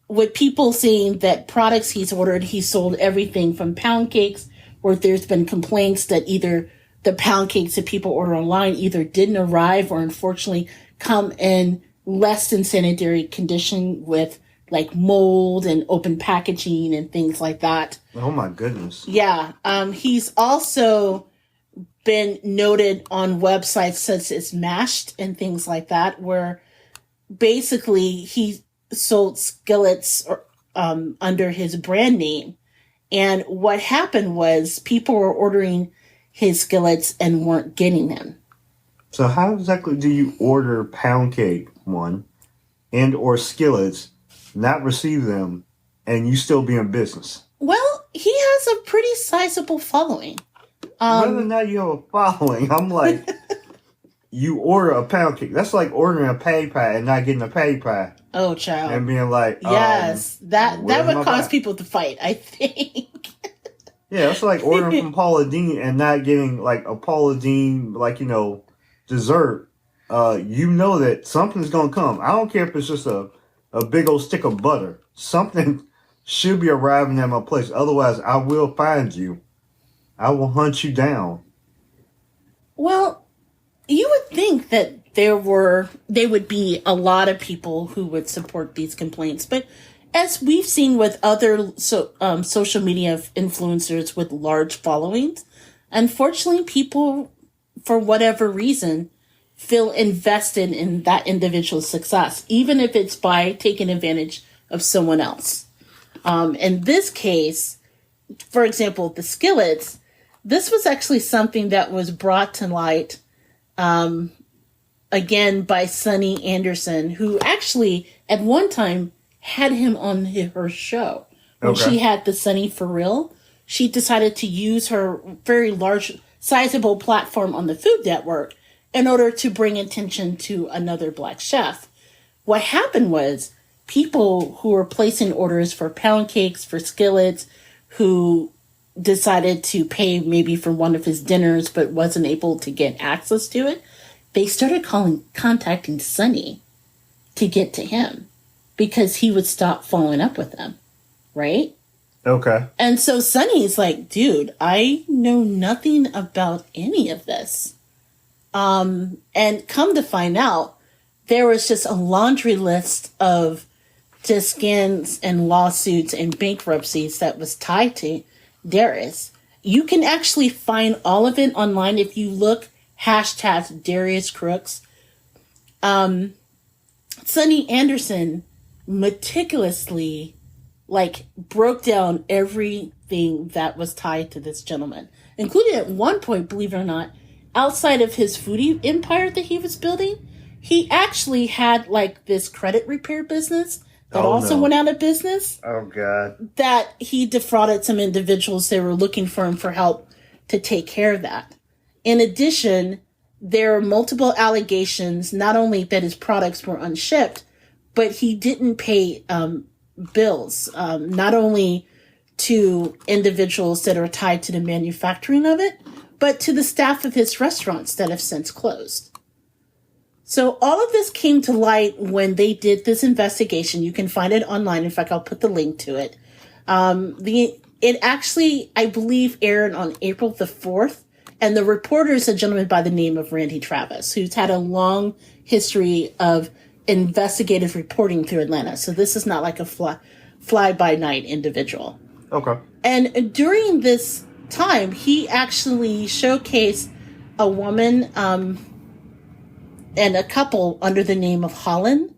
With people saying that products he's ordered, he sold everything from pound cakes, where there's been complaints that either the pound cakes that people order online either didn't arrive or unfortunately come in less than sanitary condition with like mold and open packaging and things like that. Oh my goodness. Yeah. He's also been noted on websites such as Mashed and things like that, where basically he sold skillets under his brand name. And what happened was people were ordering his skillets and weren't getting them. So how exactly do you order pound cake, one, and or skillets, not receive them, and you still be in business? Well, he has a pretty sizable following. Whether or not you have a following, I'm like, you order a pound cake. That's like ordering a patty pie and not getting a patty pie. Oh, child. And being like, yes, that would cause pie? people to fight, I think. Yeah, it's like ordering from Paula Deen and not getting like a Paula Deen, like, dessert. You know that something's going to come. I don't care if it's just a big old stick of butter. Something should be arriving at my place. Otherwise, I will find you. I will hunt you down. Well, you would think that there would be a lot of people who would support these complaints, but as we've seen with other social media influencers with large followings, unfortunately, people, for whatever reason, feel invested in that individual's success, even if it's by taking advantage of someone else. In this case, for example, the skillets, this was actually something that was brought to light again by Sunny Anderson, who actually at one time had him on her show. When she had the Sunny For Real, she decided to use her very large, sizable platform on the Food Network in order to bring attention to another Black chef. What happened was people who were placing orders for pound cakes, for skillets, who decided to pay maybe for one of his dinners but wasn't able to get access to it, they started contacting Sunny to get to him because he would stop following up with them, right? Okay. And so Sunny's like, dude, I know nothing about any of this. And come to find out, there was just a laundry list of just scams and lawsuits and bankruptcies that was tied to Darius. You can actually find all of it online if you look hashtag Darius Crooks. Sunny Anderson meticulously broke down everything that was tied to this gentleman, including at one point, believe it or not, outside of his foodie empire that he was building, he actually had this credit repair business that went out of business. Oh, God. That he defrauded some individuals that were looking for him for help to take care of that. In addition, there are multiple allegations, not only that his products were unshipped, but he didn't pay bills, not only to individuals that are tied to the manufacturing of it, but to the staff of his restaurants that have since closed. So all of this came to light when they did this investigation. You can find it online. In fact, I'll put the link to it. It actually, I believe, aired on April the 4th. And the reporter is a gentleman by the name of Randy Travis, who's had a long history of investigative reporting through Atlanta. So this is not like a fly-by-night individual. Okay. And during this time, he actually showcased a woman and a couple under the name of Holland.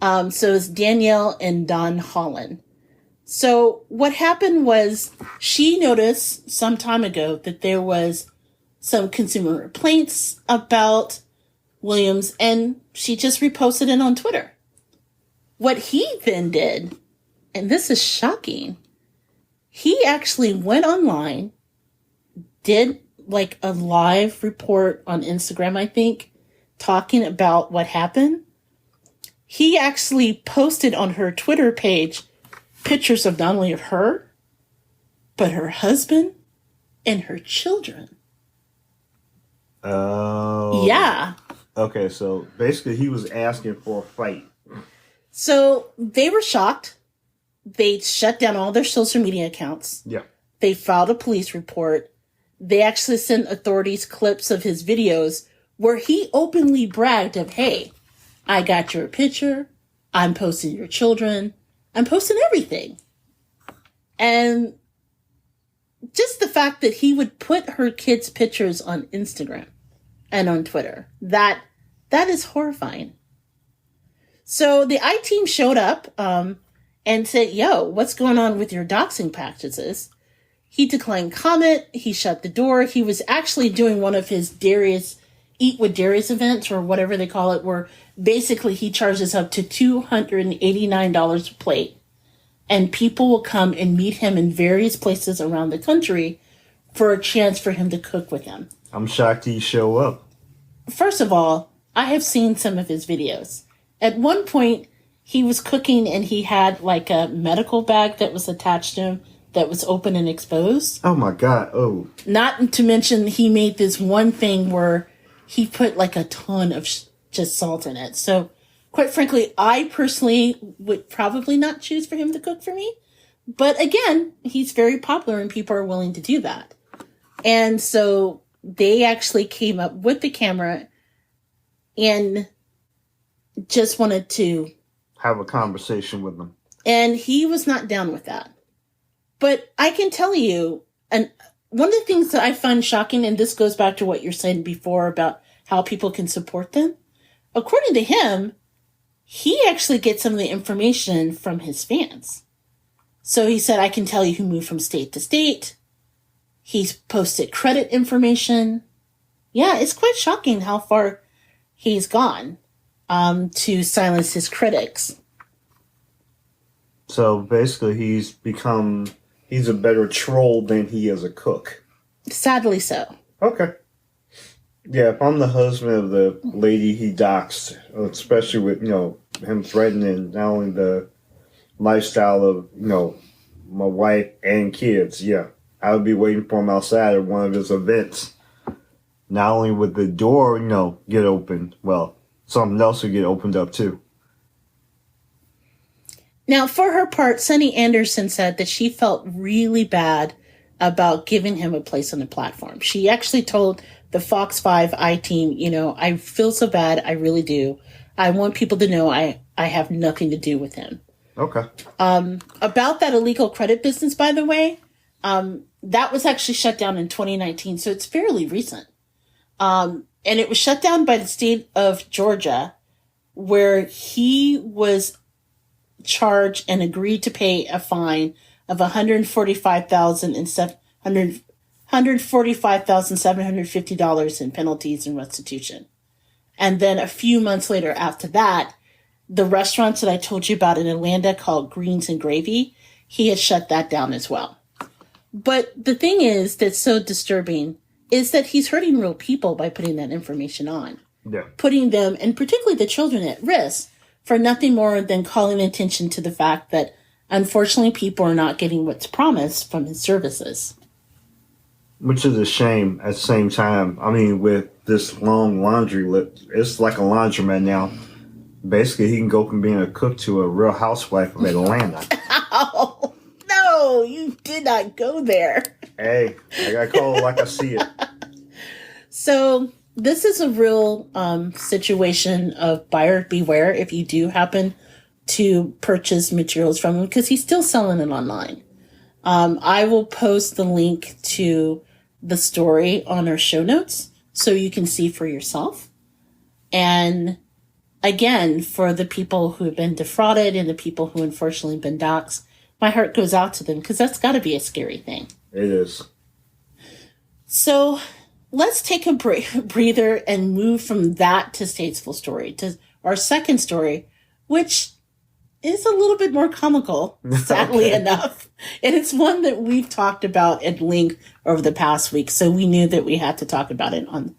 So it's Danielle and Don Holland. So what happened was she noticed some time ago that there was some consumer complaints about Williams, and she just reposted it on Twitter. What he then did, and this is shocking, he actually went online, did like a live report on Instagram, I think, talking about what happened. He actually posted on her Twitter page pictures of not only of her, but her husband and her children. Oh. Yeah. Okay, so basically he was asking for a fight. So they were shocked. They shut down all their social media accounts. Yeah. They filed a police report. They actually sent authorities clips of his videos where he openly bragged of, hey, I got your picture. I'm posting your children. I'm posting everything. And just the fact that he would put her kids' pictures on Instagram and on Twitter, that is horrifying. So the I-team showed up and said, yo, what's going on with your doxing practices? He declined comment. He shut the door. He was actually doing one of his Darius Eat with Darius events, or whatever they call it, where basically he charges up to $289 a plate. And people will come and meet him in various places around the country for a chance for him to cook with them. I'm shocked he show up. First of all, I have seen some of his videos. At one point, he was cooking and he had like a medical bag that was attached to him that was open and exposed. Oh my God. Oh. Not to mention he made this one thing where he put like a ton of just salt in it. So quite frankly, I personally would probably not choose for him to cook for me. But again, he's very popular and people are willing to do that. And so they actually came up with the camera and just wanted to have a conversation with them. And he was not down with that. But I can tell you, and one of the things that I find shocking, and this goes back to what you're saying before about how people can support them. According to him, he actually gets some of the information from his fans. So he said, I can tell you who moved from state to state. He's posted credit information. Yeah, it's quite shocking how far he's gone to silence his critics. So basically he's a better troll than he is a cook. Sadly so. Okay. Yeah, if I'm the husband of the lady he doxed, especially with, him threatening not only the lifestyle of, my wife and kids, yeah, I would be waiting for him outside at one of his events. Not only would the door, get opened, well, something else would get opened up too. Now, for her part, Sunny Anderson said that she felt really bad about giving him a place on the platform. She actually told the Fox 5 I-team, I feel so bad. I really do. I want people to know I have nothing to do with him. Okay. About that illegal credit business, by the way, that was actually shut down in 2019, so it's fairly recent. And it was shut down by the state of Georgia, where he was charged and agreed to pay a fine of $145,750 in penalties and restitution. And then a few months later after that, the restaurants that I told you about in Atlanta called Greens and Gravy, he had shut that down as well. But the thing is that's so disturbing is that he's hurting real people by putting that information on. Yeah. Putting them, and particularly the children, at risk for nothing more than calling attention to the fact that, unfortunately, people are not getting what's promised from his services. Which is a shame at the same time. I mean, with this long laundry list, it's like a laundromat now. Basically, he can go from being a cook to a real housewife of Atlanta. Oh, no, you did not go there. Hey, I got called like I see it. So this is a real situation of buyer beware if you do happen to purchase materials from him, because he's still selling it online. I will post the link to the story on our show notes so you can see for yourself. And again, for the people who have been defrauded and the people who unfortunately been doxxed, my heart goes out to them, because that's got to be a scary thing. It is. So let's take a breather and move from that to Statesville story to our second story, which is a little bit more comical, sadly enough. And it's one that we've talked about at length over the past week. So we knew that we had to talk about it on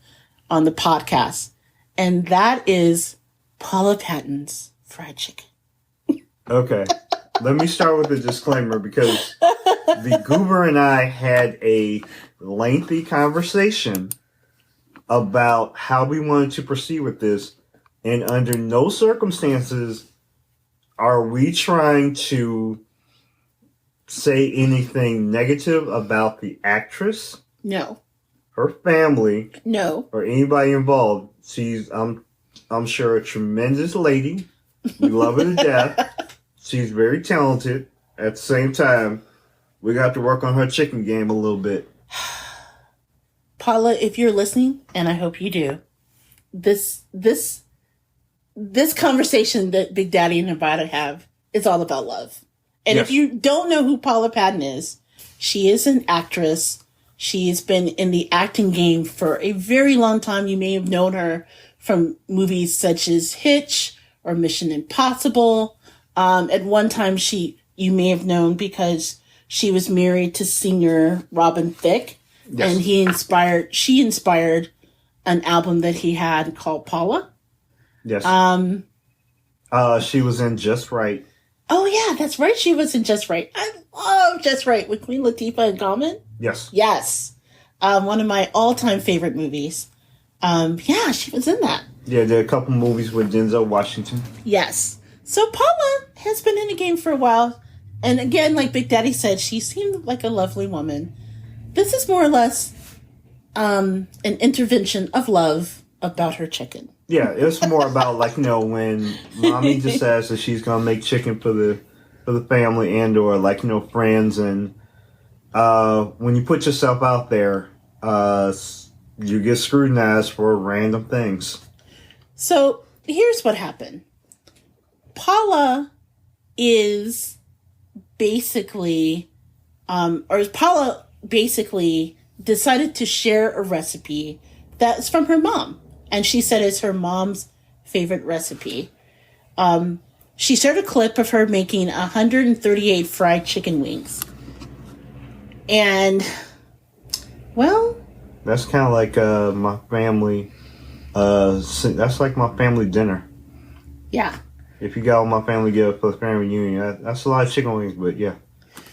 the podcast. And that is Paula Patton's fried chicken. Okay. Let me start with a disclaimer, because the Goober and I had a lengthy conversation about how we wanted to proceed with this. And under no circumstances are we trying to say anything negative about the actress, No. her family, No. or anybody involved. She's, I'm sure, a tremendous lady. We love her to death. She's very talented. At the same time, we got to work on her chicken game a little bit. Paula, if you're listening, and I hope you do, this conversation that Big Daddy and Nevada have is all about love. And Yes. if you don't know who Paula Patton is, she is an actress. She's been in the acting game for a very long time. You may have known her from movies such as Hitch or Mission Impossible. At one time, you may have known because she was married to singer Robin Thicke, Yes. and she inspired an album that he had called Paula. Yes. She was in Just Right. Oh yeah, that's right. She was in Just Right. I love Just Right with Queen Latifah and Common. Yes. Yes. One of my all-time favorite movies. Yeah, she was in that. Yeah, there are a couple movies with Denzel Washington. Yes. So Paula has been in the game for a while. And again, like Big Daddy said, she seemed like a lovely woman. This is more or less an intervention of love about her chicken. Yeah, it's more about, like, when mommy decides that she's gonna make chicken for the family and or, like, friends, and when you put yourself out there, you get scrutinized for random things. So here's what happened. Paula is basically, Paula basically decided to share a recipe that's from her mom. And she said it's her mom's favorite recipe. She shared a clip of her making 138 fried chicken wings. And, well... That's kind of like my family, that's like my family dinner. Yeah. If you got all my family together for the family reunion, that's a lot of chicken wings, but yeah.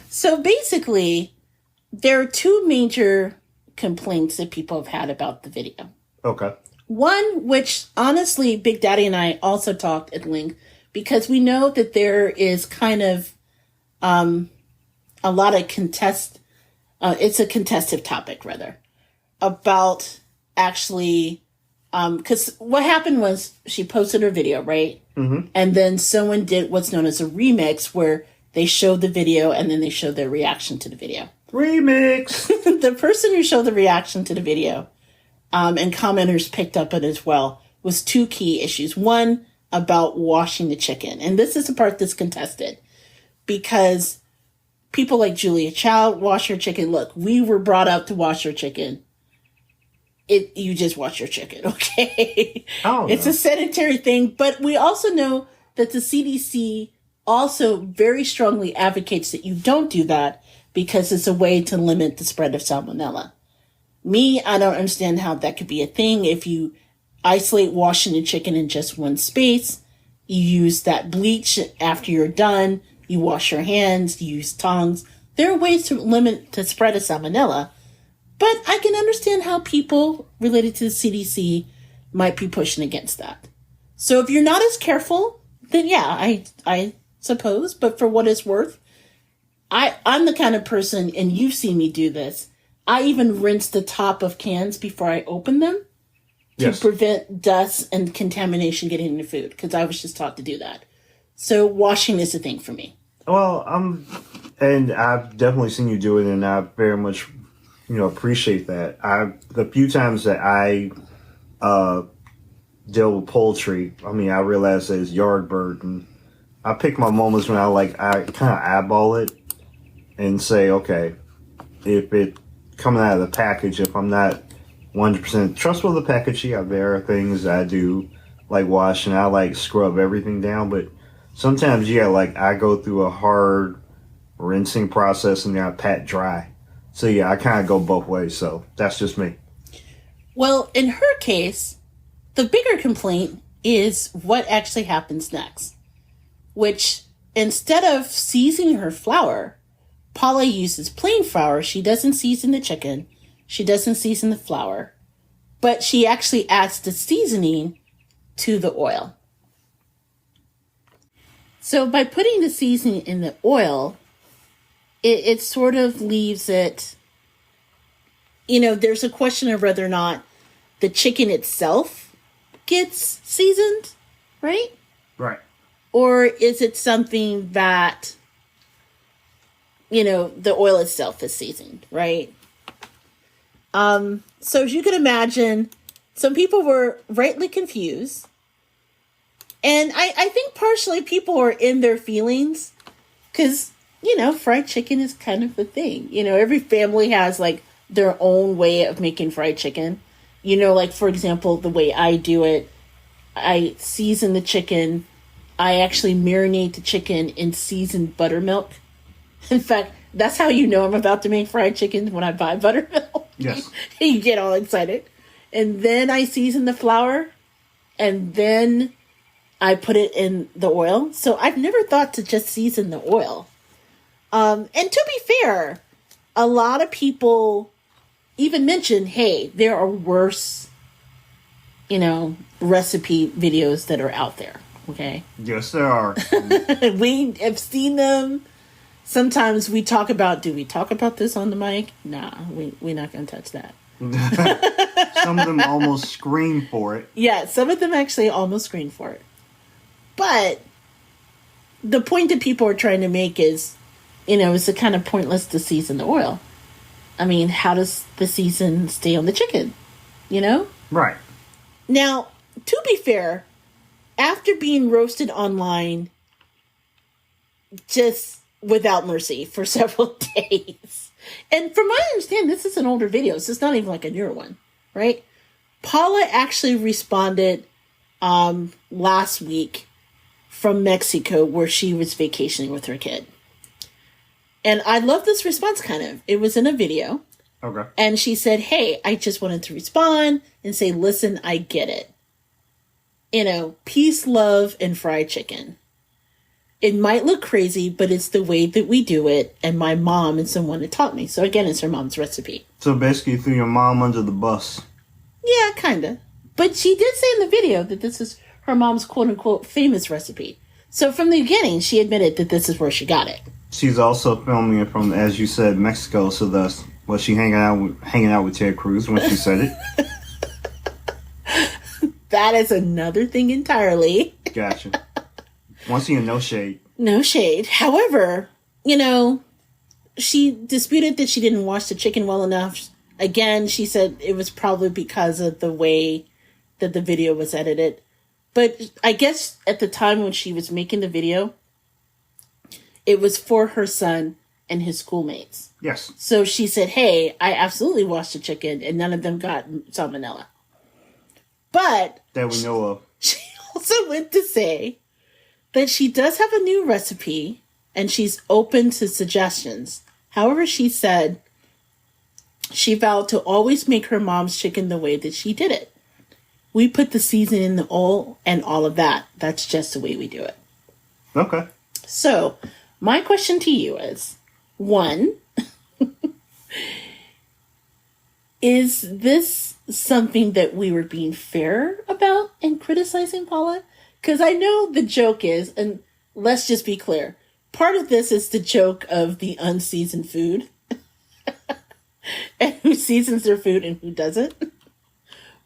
So basically, there are two major complaints that people have had about the video. Okay. One, which honestly, Big Daddy and I also talked at length, because we know that there is kind of a lot of it's a contested topic, rather, about actually, because what happened was she posted her video, right? Mm-hmm. And then someone did what's known as a remix, where they showed the video and then they showed their reaction to the video. Remix! The person who showed the reaction to the video, and commenters picked up it as well, was two key issues. One, about washing the chicken. And this is the part that's contested, because people like Julia Child wash her chicken. Look, we were brought up to wash our chicken. You just wash your chicken, okay? It's a sedentary thing, but we also know that the CDC also very strongly advocates that you don't do that, because it's a way to limit the spread of salmonella. I don't understand how that could be a thing. If you isolate washing the chicken in just one space, you use that bleach after you're done, you wash your hands, you use tongs. There are ways to limit the spread of salmonella. But I can understand how people related to the CDC might be pushing against that. So if you're not as careful, then yeah, I suppose. But for what it's worth, I'm the kind of person, and you've seen me do this, I even rinse the top of cans before I open them to prevent dust and contamination getting into food, because I was just taught to do that. So washing is a thing for me. Well, and I've definitely seen you do it, and I very much, appreciate that. The few times that I deal with poultry, I realize that it's yard bird, and I pick my moments when I kind of eyeball it and say, okay, if it coming out of the package, if I'm not 100% trustful of the package, there are things I do like wash, and I scrub everything down, but sometimes, I go through a hard rinsing process and then I pat dry. So, I kind of go both ways. So, that's just me. Well, in her case, the bigger complaint is what actually happens next. Which, instead of seasoning her flour, Paula uses plain flour. She doesn't season the chicken. She doesn't season the flour. But she actually adds the seasoning to the oil. So by putting the seasoning in the oil, it sort of leaves it, there's a question of whether or not the chicken itself gets seasoned, right? Right. Or is it something that, the oil itself is seasoned, right? So as you can imagine, some people were rightly confused. And I think partially people are in their feelings because, fried chicken is kind of a thing. Every family has their own way of making fried chicken. For example, the way I do it, I season the chicken. I actually marinate the chicken in seasoned buttermilk. In fact, that's how I'm about to make fried chicken when I buy buttermilk. Yes. You get all excited. And then I season the flour. And then I put it in the oil. So I've never thought to just season the oil. And to be fair, a lot of people even mention, hey, there are worse, recipe videos that are out there. Okay. Yes, there are. We have seen them. Sometimes we talk about, do we talk about this on the mic? Nah, we're not going to touch that. Some of them almost scream for it. Yeah, some of them actually almost scream for it. But the point that people are trying to make is, it's a kind of pointless to season the oil. How does the season stay on the chicken? Right. Now, to be fair, after being roasted online, just without mercy for several days, and from what I understand, this is an older video, so it's not even a newer one, right? Paula actually responded last week from Mexico where she was vacationing with her kid. And I love this response kind of. It was in a video. Okay. And she said, hey, I just wanted to respond and say, listen, I get it. Peace, love, and fried chicken. It might look crazy, but it's the way that we do it. And my mom is someone that taught me. So again, it's her mom's recipe. So basically threw your mom under the bus. Yeah, kind of. But she did say in the video that this is her mom's quote-unquote famous recipe. So from the beginning, she admitted that this is where she got it. She's also filming it from, as you said, Mexico. So thus, was she hanging out with Ted Cruz when she said it? That is another thing entirely. Gotcha. Once again, no shade. No shade. However, she disputed that she didn't wash the chicken well enough. Again, she said it was probably because of the way that the video was edited. But I guess at the time when she was making the video, it was for her son and his schoolmates. Yes. So she said, hey, I absolutely washed the chicken and none of them got salmonella. But that we know of. She also went to say that she does have a new recipe and she's open to suggestions. However, she said she vowed to always make her mom's chicken the way that she did it. We put the seasoning in the oil and all of that. That's just the way we do it. Okay. So, my question to you is, one, is this something that we were being fair about and criticizing Paula? Because I know the joke is, and let's just be clear, part of this is the joke of the unseasoned food. And who seasons their food and who doesn't.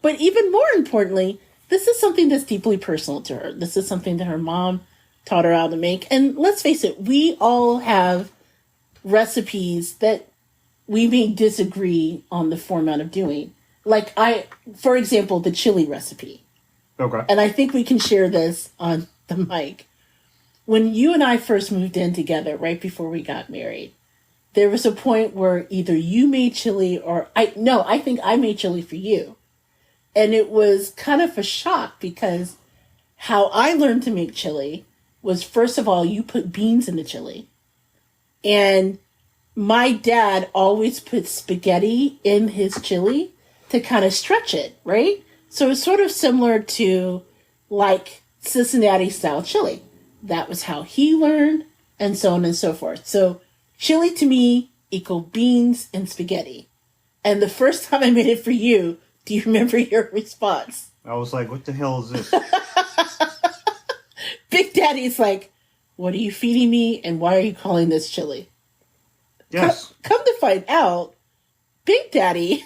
But even more importantly, this is something that's deeply personal to her. This is something that her mom taught her how to make. And let's face it, we all have recipes that we may disagree on the format of doing. Like for example, the chili recipe. Okay. And I think we can share this on the mic. When you and I first moved in together, right before we got married, there was a point where either you made chili or I think I made chili for you. And it was kind of a shock because how I learned to make chili was, first of all, you put beans in the chili. And my dad always put spaghetti in his chili to kind of stretch it, right? So it's sort of similar to like Cincinnati style chili. That was how he learned, and so on and so forth. So chili to me equal beans and spaghetti. And the first time I made it for you, do you remember your response? I was like, what the hell is this? Big Daddy's like, what are you feeding me and why are you calling this chili? Yes. Come to find out, Big Daddy,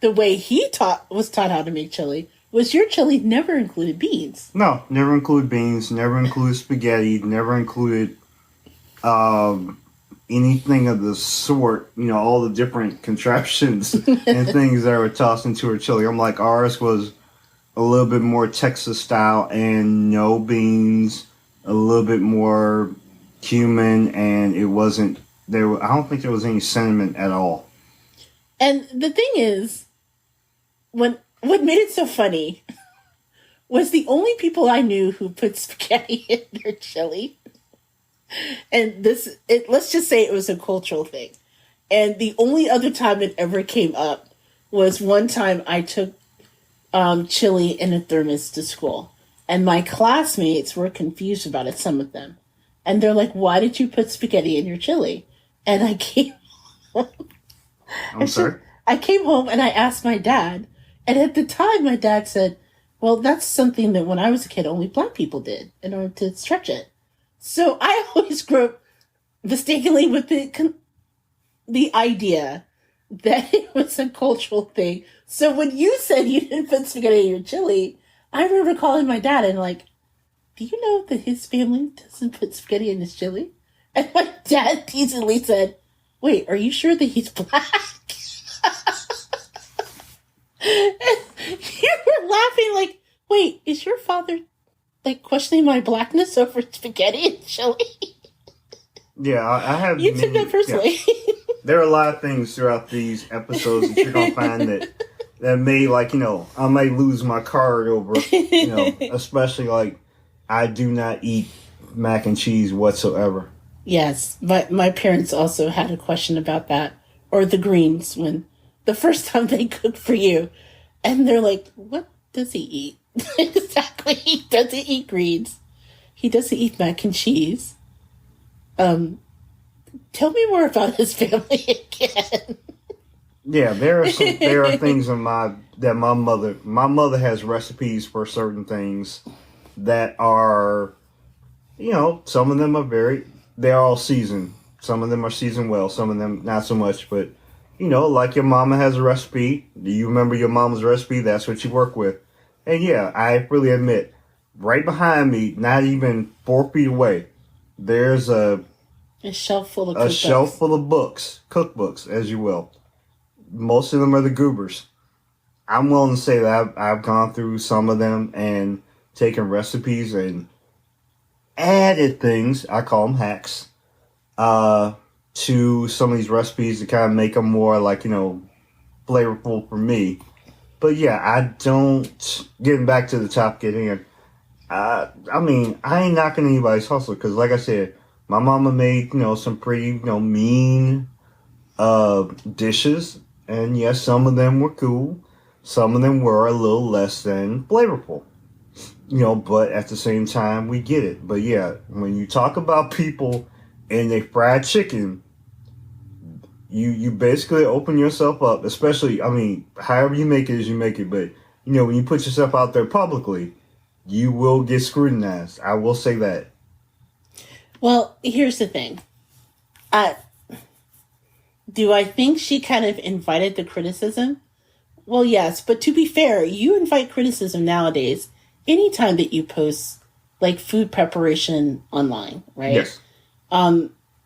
the way he was taught how to make chili, was your chili never included beans. No, never included beans, never included spaghetti, never included anything of the sort, all the different contraptions and things that were tossed into her chili. I'm like, ours was a little bit more Texas style and no beans, a little bit more cumin, and it wasn't there. I don't think there was any cinnamon at all. And the thing is, what made it so funny was the only people I knew who put spaghetti in their chili. And let's just say it was a cultural thing. And the only other time it ever came up was one time I took chili in a thermos to school. And my classmates were confused about it, some of them. And they're like, why did you put spaghetti in your chili? And I came home. I'm sorry? I came home and I asked my dad. And at the time, my dad said, well, that's something that when I was a kid, only black people did in order to stretch it. So I always grew up mistakenly with the idea that it was a cultural thing. So when you said you didn't put spaghetti in your chili, I remember calling my dad and like, do you know that his family doesn't put spaghetti in his chili? And my dad teasingly said, wait, are you sure that he's black? And you were laughing like, wait, is your father like questioning my blackness over spaghetti and chili? Yeah, I have. You took that personally. Yeah. There are a lot of things throughout these episodes that you're gonna find that may, like, I may lose my card over, especially like I do not eat mac and cheese whatsoever. Yes, but my parents also had a question about that, or the greens, when the first time they cooked for you, and they're like, what does he eat? Exactly, he doesn't eat greens. He doesn't eat mac and cheese. Tell me more about his family again. Yeah, there are things in my mother has recipes for certain things that are, some of them are they're all seasoned. Some of them are seasoned well, some of them not so much, but like your mama has a recipe. Do you remember your mama's recipe? That's what you work with. And yeah, I really admit, right behind me, not even 4 feet away, there's a shelf full of cookbooks, as you will. Most of them are the Goobers. I'm willing to say that I've gone through some of them and taken recipes and added things, I call them hacks, to some of these recipes to kind of make them more like, flavorful for me. But yeah, getting back to the topic at hand, I ain't knocking anybody's hustle, because like I said, my mama made, some pretty, mean dishes. And yes, some of them were cool. Some of them were a little less than flavorful. But at the same time, we get it. But yeah, when you talk about people and they fried chicken, you basically open yourself up, especially, I mean, however you make it is you make it, but, when you put yourself out there publicly, you will get scrutinized. I will say that. Well, here's the thing. Do I think she kind of invited the criticism? Well, yes, but to be fair, you invite criticism nowadays anytime that you post, like, food preparation online, right? Yes.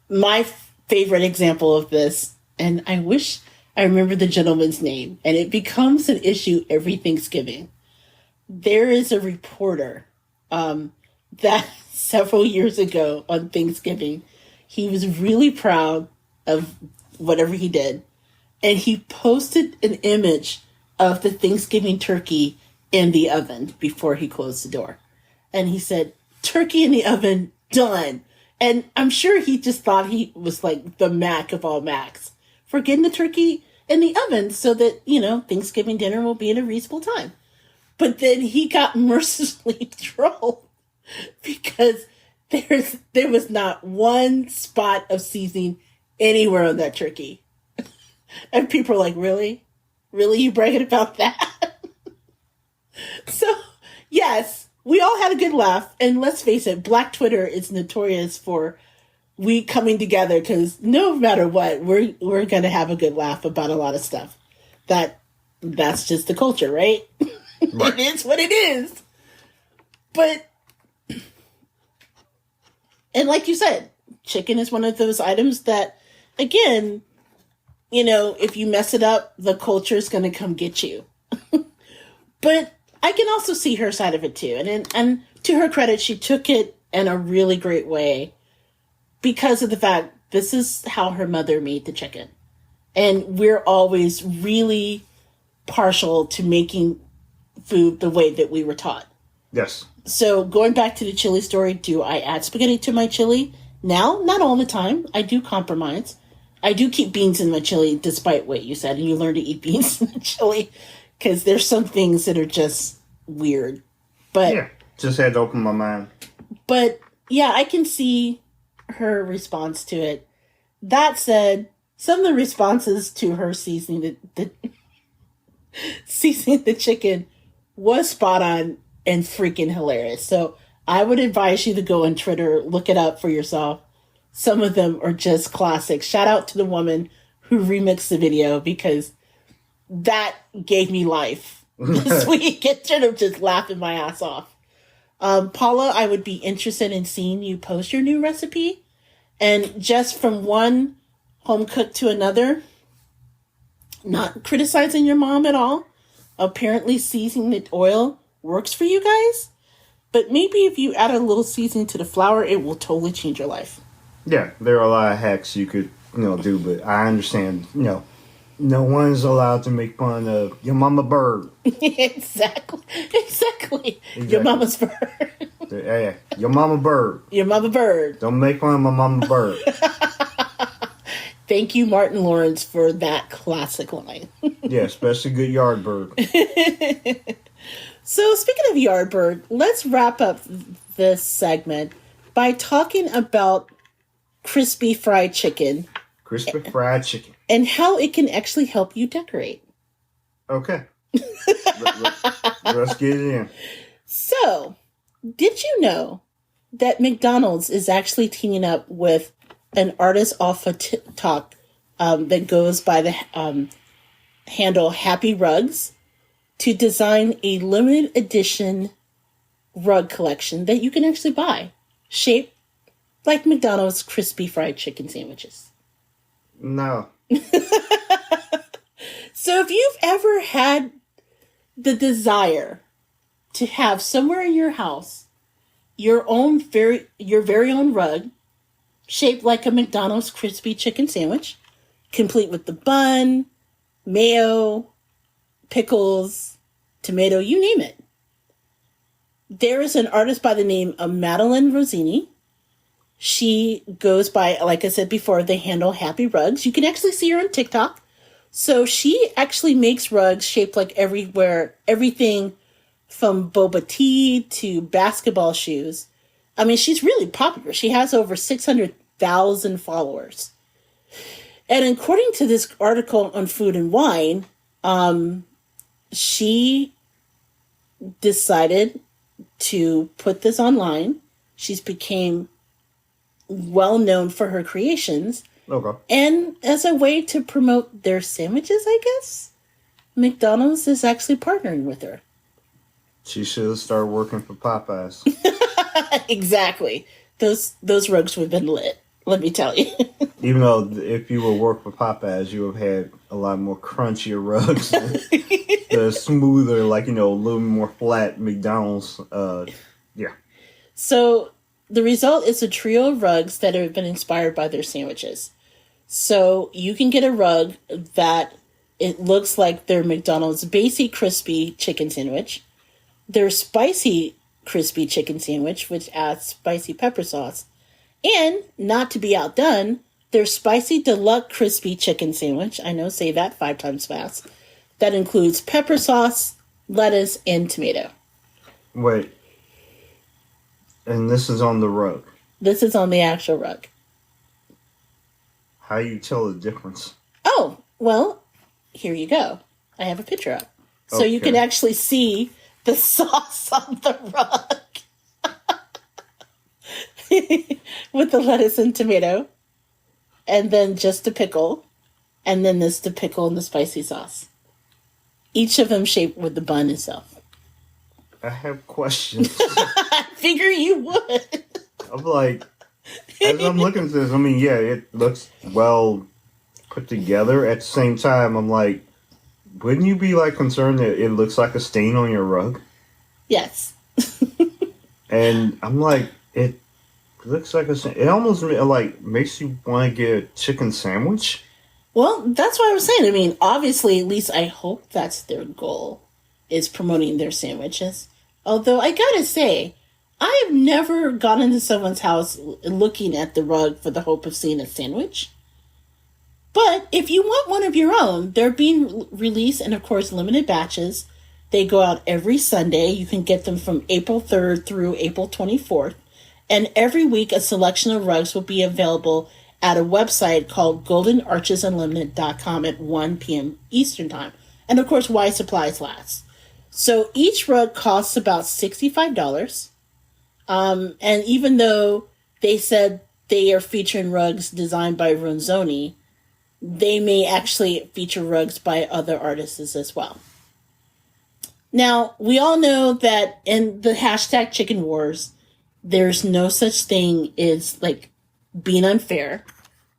My favorite example of this, and I wish I remember the gentleman's name, and it becomes an issue every Thanksgiving. There is a reporter that several years ago on Thanksgiving, he was really proud of whatever he did, and he posted an image of the Thanksgiving turkey in the oven before he closed the door. And he said, "Turkey in the oven, done." And I'm sure he just thought he was like the Mac of all Macs for getting the turkey in the oven so that, Thanksgiving dinner will be at a reasonable time. But then he got mercilessly trolled because there was not one spot of seasoning anywhere on that turkey. And people are like, really? Really? You bragging about that? So, yes. We all had a good laugh, and let's face it, Black Twitter is notorious for we coming together because no matter what, we're going to have a good laugh about a lot of stuff. That's just the culture, right? It is what it is. But, and like you said, chicken is one of those items that, again, if you mess it up, the culture is going to come get you. But I can also see her side of it too. And to her credit, she took it in a really great way because of the fact this is how her mother made the chicken. And we're always really partial to making food the way that we were taught. Yes. So going back to the chili story, do I add spaghetti to my chili? Now, not all the time. I do compromise. I do keep beans in my chili despite what you said. And you learn to eat beans in the chili. Because there's some things that are just weird. But yeah, just had to open my mind. But, yeah, I can see her response to it. That said, some of the responses to her seasoning seasoning the chicken was spot on and freaking hilarious. So I would advise you to go on Twitter, look it up for yourself. Some of them are just classic. Shout out to the woman who remixed the video because that gave me life this week. Instead of just laughing my ass off. Paula, I would be interested in seeing you post your new recipe. And just from one home cook to another, not criticizing your mom at all. Apparently seasoning the oil works for you guys. But maybe if you add a little seasoning to the flour, it will totally change your life. Yeah, there are a lot of hacks you could, do, but I understand, no one's allowed to make fun of your mama bird. Exactly. Your mama's bird. Yeah, your mama bird. Your mama bird. Don't make fun of my mama bird. Thank you, Martin Lawrence, for that classic line. Yeah, especially good yard bird. So, speaking of yard bird, let's wrap up this segment by talking about crispy fried chicken. Crispy fried chicken. And how it can actually help you decorate. Okay. Let's get it in. So, did you know that McDonald's is actually teaming up with an artist off of TikTok that goes by the handle Happy Rugs to design a limited edition rug collection that you can actually buy, shaped like McDonald's crispy fried chicken sandwiches? No. So if you've ever had the desire to have somewhere in your house your very own rug shaped like a McDonald's crispy chicken sandwich, complete with the bun, mayo, pickles, tomato, you name it. There is an artist by the name of Madeline Rossini. She goes by, like I said before, the handle Happy Rugs. You can actually see her on TikTok. So she actually makes rugs shaped like everything from boba tea to basketball shoes. I mean, she's really popular. She has over 600,000 followers. And according to this article on Food and Wine, she decided to put this online. She's became well known for her creations. Okay. And as a way to promote their sandwiches, I guess, McDonald's is actually partnering with her. She should have started working for Popeyes. Exactly. Those rugs would have been lit, let me tell you. Even though if you would work for Popeyes, you would have had a lot more crunchier rugs. The smoother, like, a little more flat McDonald's. Yeah. So the result is a trio of rugs that have been inspired by their sandwiches. So you can get a rug that it looks like their McDonald's basic crispy chicken sandwich, their spicy crispy chicken sandwich, which adds spicy pepper sauce, and, not to be outdone, their spicy deluxe crispy chicken sandwich, I know, say that 5 times fast, that includes pepper sauce, lettuce, and tomato. Wait. And this is on the rug? This is on the actual rug. How you tell the difference? Oh, well, here you go. I have a picture up. So you can actually see the sauce on the rug. With the lettuce and tomato. And then just the pickle. And then this the pickle and the spicy sauce. Each of them shaped with the bun itself. I have questions. I figure you would. I'm like, as I'm looking at this, yeah, it looks well put together. At the same time, I'm like, wouldn't you be concerned that it looks like a stain on your rug? Yes. And I'm like, it looks like a stain. It almost makes you want to get a chicken sandwich. Well, that's what I was saying. Obviously, at least I hope that's their goal, is promoting their sandwiches. Although, I gotta say, I have never gone into someone's house looking at the rug for the hope of seeing a sandwich. But if you want one of your own, they're being released in, of course, limited batches. They go out every Sunday. You can get them from April 3rd through April 24th. And every week, a selection of rugs will be available at a website called goldenarchesunlimited.com at 1 p.m. Eastern Time. And, of course, while supplies last. So each rug costs about $65. And even though they said they are featuring rugs designed by Ronzoni, they may actually feature rugs by other artists as well. Now, we all know that in the hashtag Chicken Wars, there's no such thing as being unfair.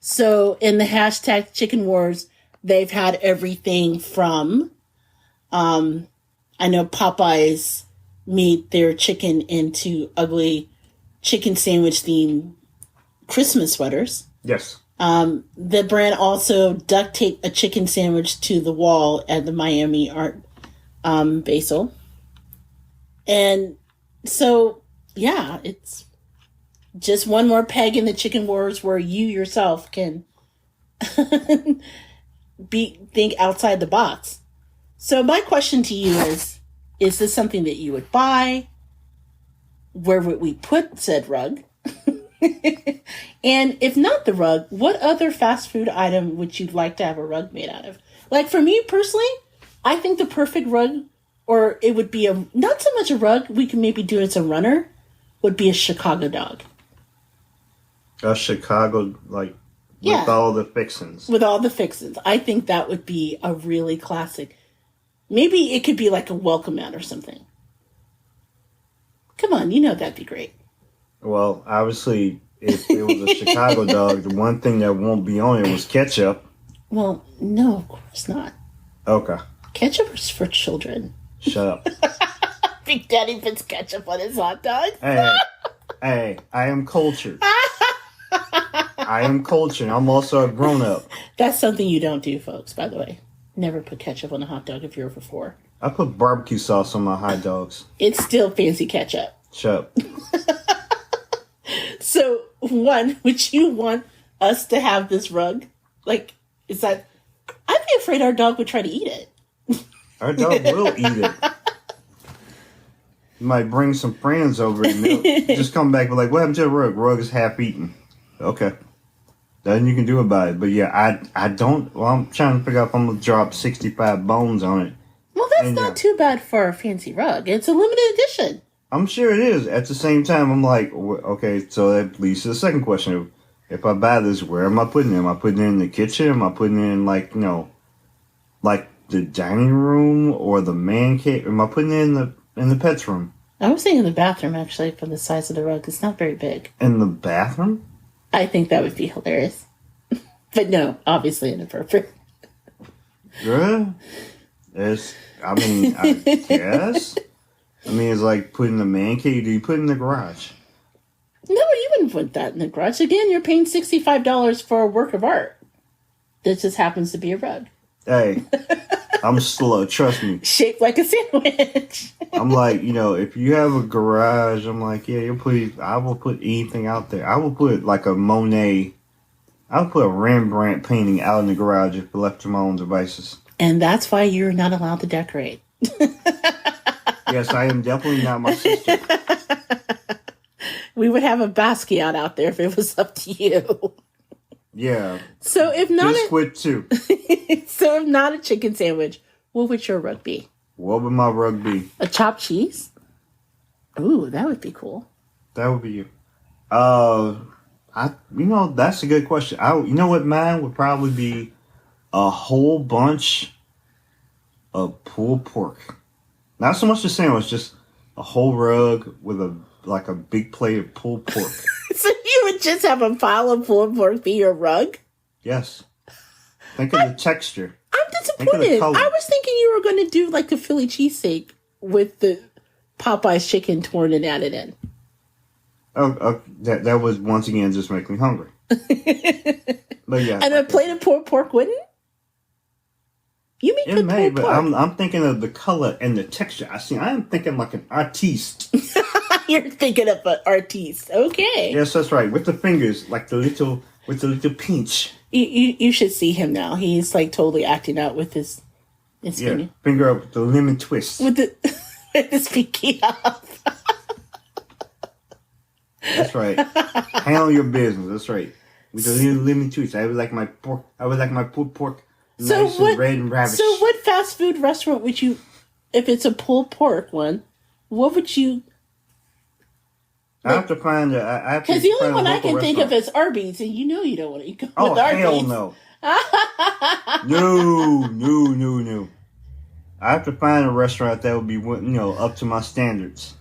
So in the hashtag Chicken Wars, they've had everything from, I know Popeyes made their chicken into ugly chicken sandwich themed Christmas sweaters. Yes. The brand also duct taped a chicken sandwich to the wall at the Miami Art Basel. And so, yeah, it's just one more peg in the chicken wars where you yourself can think outside the box. So my question to you is this something that you would buy? Where would we put said rug? And if not the rug, what other fast food item would you like to have a rug made out of? For me personally, I think the perfect rug, or it would be not so much a rug, we can maybe do it as a runner, would be a Chicago dog. A Chicago, with all the fixings. With all the fixings. I think that would be a really classic. Maybe it could be like a welcome mat or something. Come on, that'd be great. Well, obviously, if it was a Chicago dog, the one thing that won't be on it was ketchup. Well, no, of course not. Okay. Ketchup is for children. Shut up. Big Daddy puts ketchup on his hot dog. Hey, I am cultured. I am cultured. I'm also a grown-up. That's something you don't do, folks, by the way. Never put ketchup on a hot dog if you're over 4. I put barbecue sauce on my hot dogs. It's still fancy ketchup. Shut up. So, would you want us to have this rug? Is that... I'd be afraid our dog would try to eat it. Our dog will eat it. You might bring some friends over and they'll just come back and be like, what happened to the rug? Rug is half eaten. Okay. Nothing you can do about it. But yeah, I don't. Well, I'm trying to figure out if I'm gonna drop 65 bones on it. Well, that's not too bad for a fancy rug. It's a limited edition. I'm sure it is. At the same time, I'm like, okay, so that leads to the second question. If I buy this, where am I putting it? Am I putting it in the kitchen? Am I putting it in, like, you know, like the dining room or the man cave? Am I putting it in the pet's room? I was thinking the bathroom, actually, for the size of the rug. It's not very big. In the bathroom? I think that would be hilarious. But no, obviously inappropriate. Yeah. I guess. I mean, it's like putting the man cave. Do you put it in the garage? No, you wouldn't put that in the garage. Again, you're paying $65 for a work of art. That just happens to be a rug. Hey, I'm slow. Trust me. Shaped like a sandwich. I'm like, you know, if you have a garage, I'm like, yeah, I will put anything out there. I will put like a Monet. I'll put a Rembrandt painting out in the garage if left to my own devices. And that's why you're not allowed to decorate. Yes, I am definitely not my sister. We would have a Basquiat out there if it was up to you. Yeah. So if not Biscuit too. So if not a chicken sandwich, what would your rug be? What would my rug be? A chopped cheese? Ooh, that would be cool. That would be you. That's a good question. You know what mine would probably be? A whole bunch of pulled pork. Not so much the sandwich, just a whole rug with a big plate of pulled pork. So you would just have a pile of pulled pork be your rug? Yes. Think of the texture. I'm disappointed. I was thinking you were going to do like a Philly cheesesteak with the Popeye's chicken torn and added in. That was once again just making me hungry. But yeah. And a plate of pulled pork wouldn't? You make good pulled but pork. I'm thinking of the color and the texture. I am thinking like an artiste. You're thinking of an artiste. Okay. Yes, that's right. With the fingers, like with the little pinch. You should see him now. He's like totally acting out with his finger. Finger up with the lemon twist. With his pinky up. That's right. Handle your business. That's right. With the little lemon twist. I would like my pork. I would like my pulled pork nice and red and ravish. So what fast food restaurant would you, if it's a pulled pork one, what would you? I have to find because the only one I can think of is Arby's, and you know you don't want to eat with Arby's. Arby's. Oh, hell no. No. I have to find a restaurant that would be, up to my standards.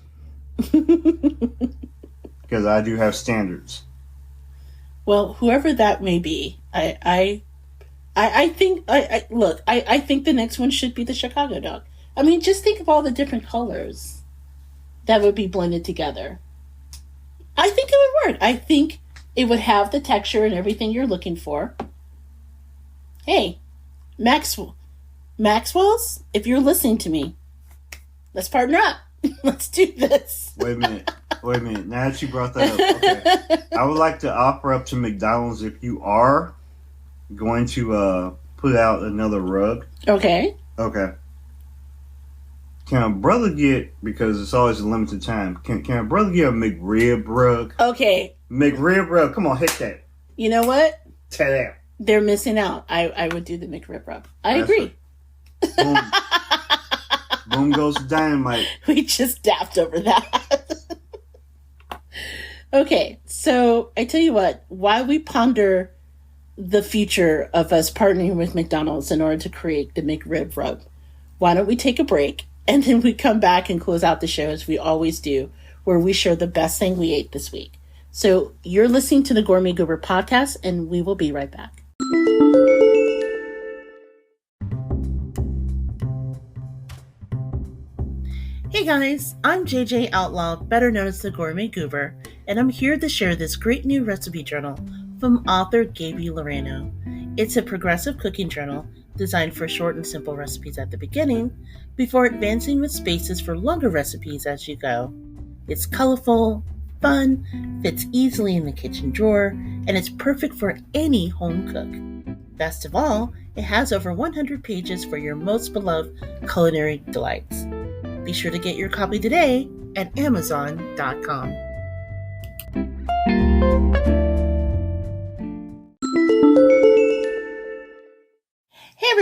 Because I do have standards. Well, whoever that may be, I think I think the next one should be the Chicago dog. I mean, just think of all the different colors that would be blended together. I think it would work. I think it would have the texture and everything you're looking for. Hey, Maxwell's, if you're listening to me, let's partner up. Let's do this. Wait a minute. Now that you brought that up, okay. I would like to offer up to McDonald's if you are going to put out another rug. Okay. Can a brother get, because it's always a limited time, can a brother get a McRib rug? Okay. McRib rug. Come on, hit that. You know what? Tell that. They're missing out. I would do the McRib rug. I agree. Boom. Boom goes dynamite. We just dapped over that. Okay, so I tell you what, while we ponder the future of us partnering with McDonald's in order to create the McRib rug, why don't we take a break and then we come back and close out the show as we always do, where we share the best thing we ate this week. So you're listening to the Gourmet Goober podcast, and we will be right back. Hey guys, I'm JJ Outlaw, better known as the Gourmet Goober, and I'm here to share this great new recipe journal from author Gaby Loreno. It's a progressive cooking journal designed for short and simple recipes at the beginning, before advancing with spaces for longer recipes as you go. It's colorful, fun, fits easily in the kitchen drawer, and it's perfect for any home cook. Best of all, it has over 100 pages for your most beloved culinary delights. Be sure to get your copy today at Amazon.com.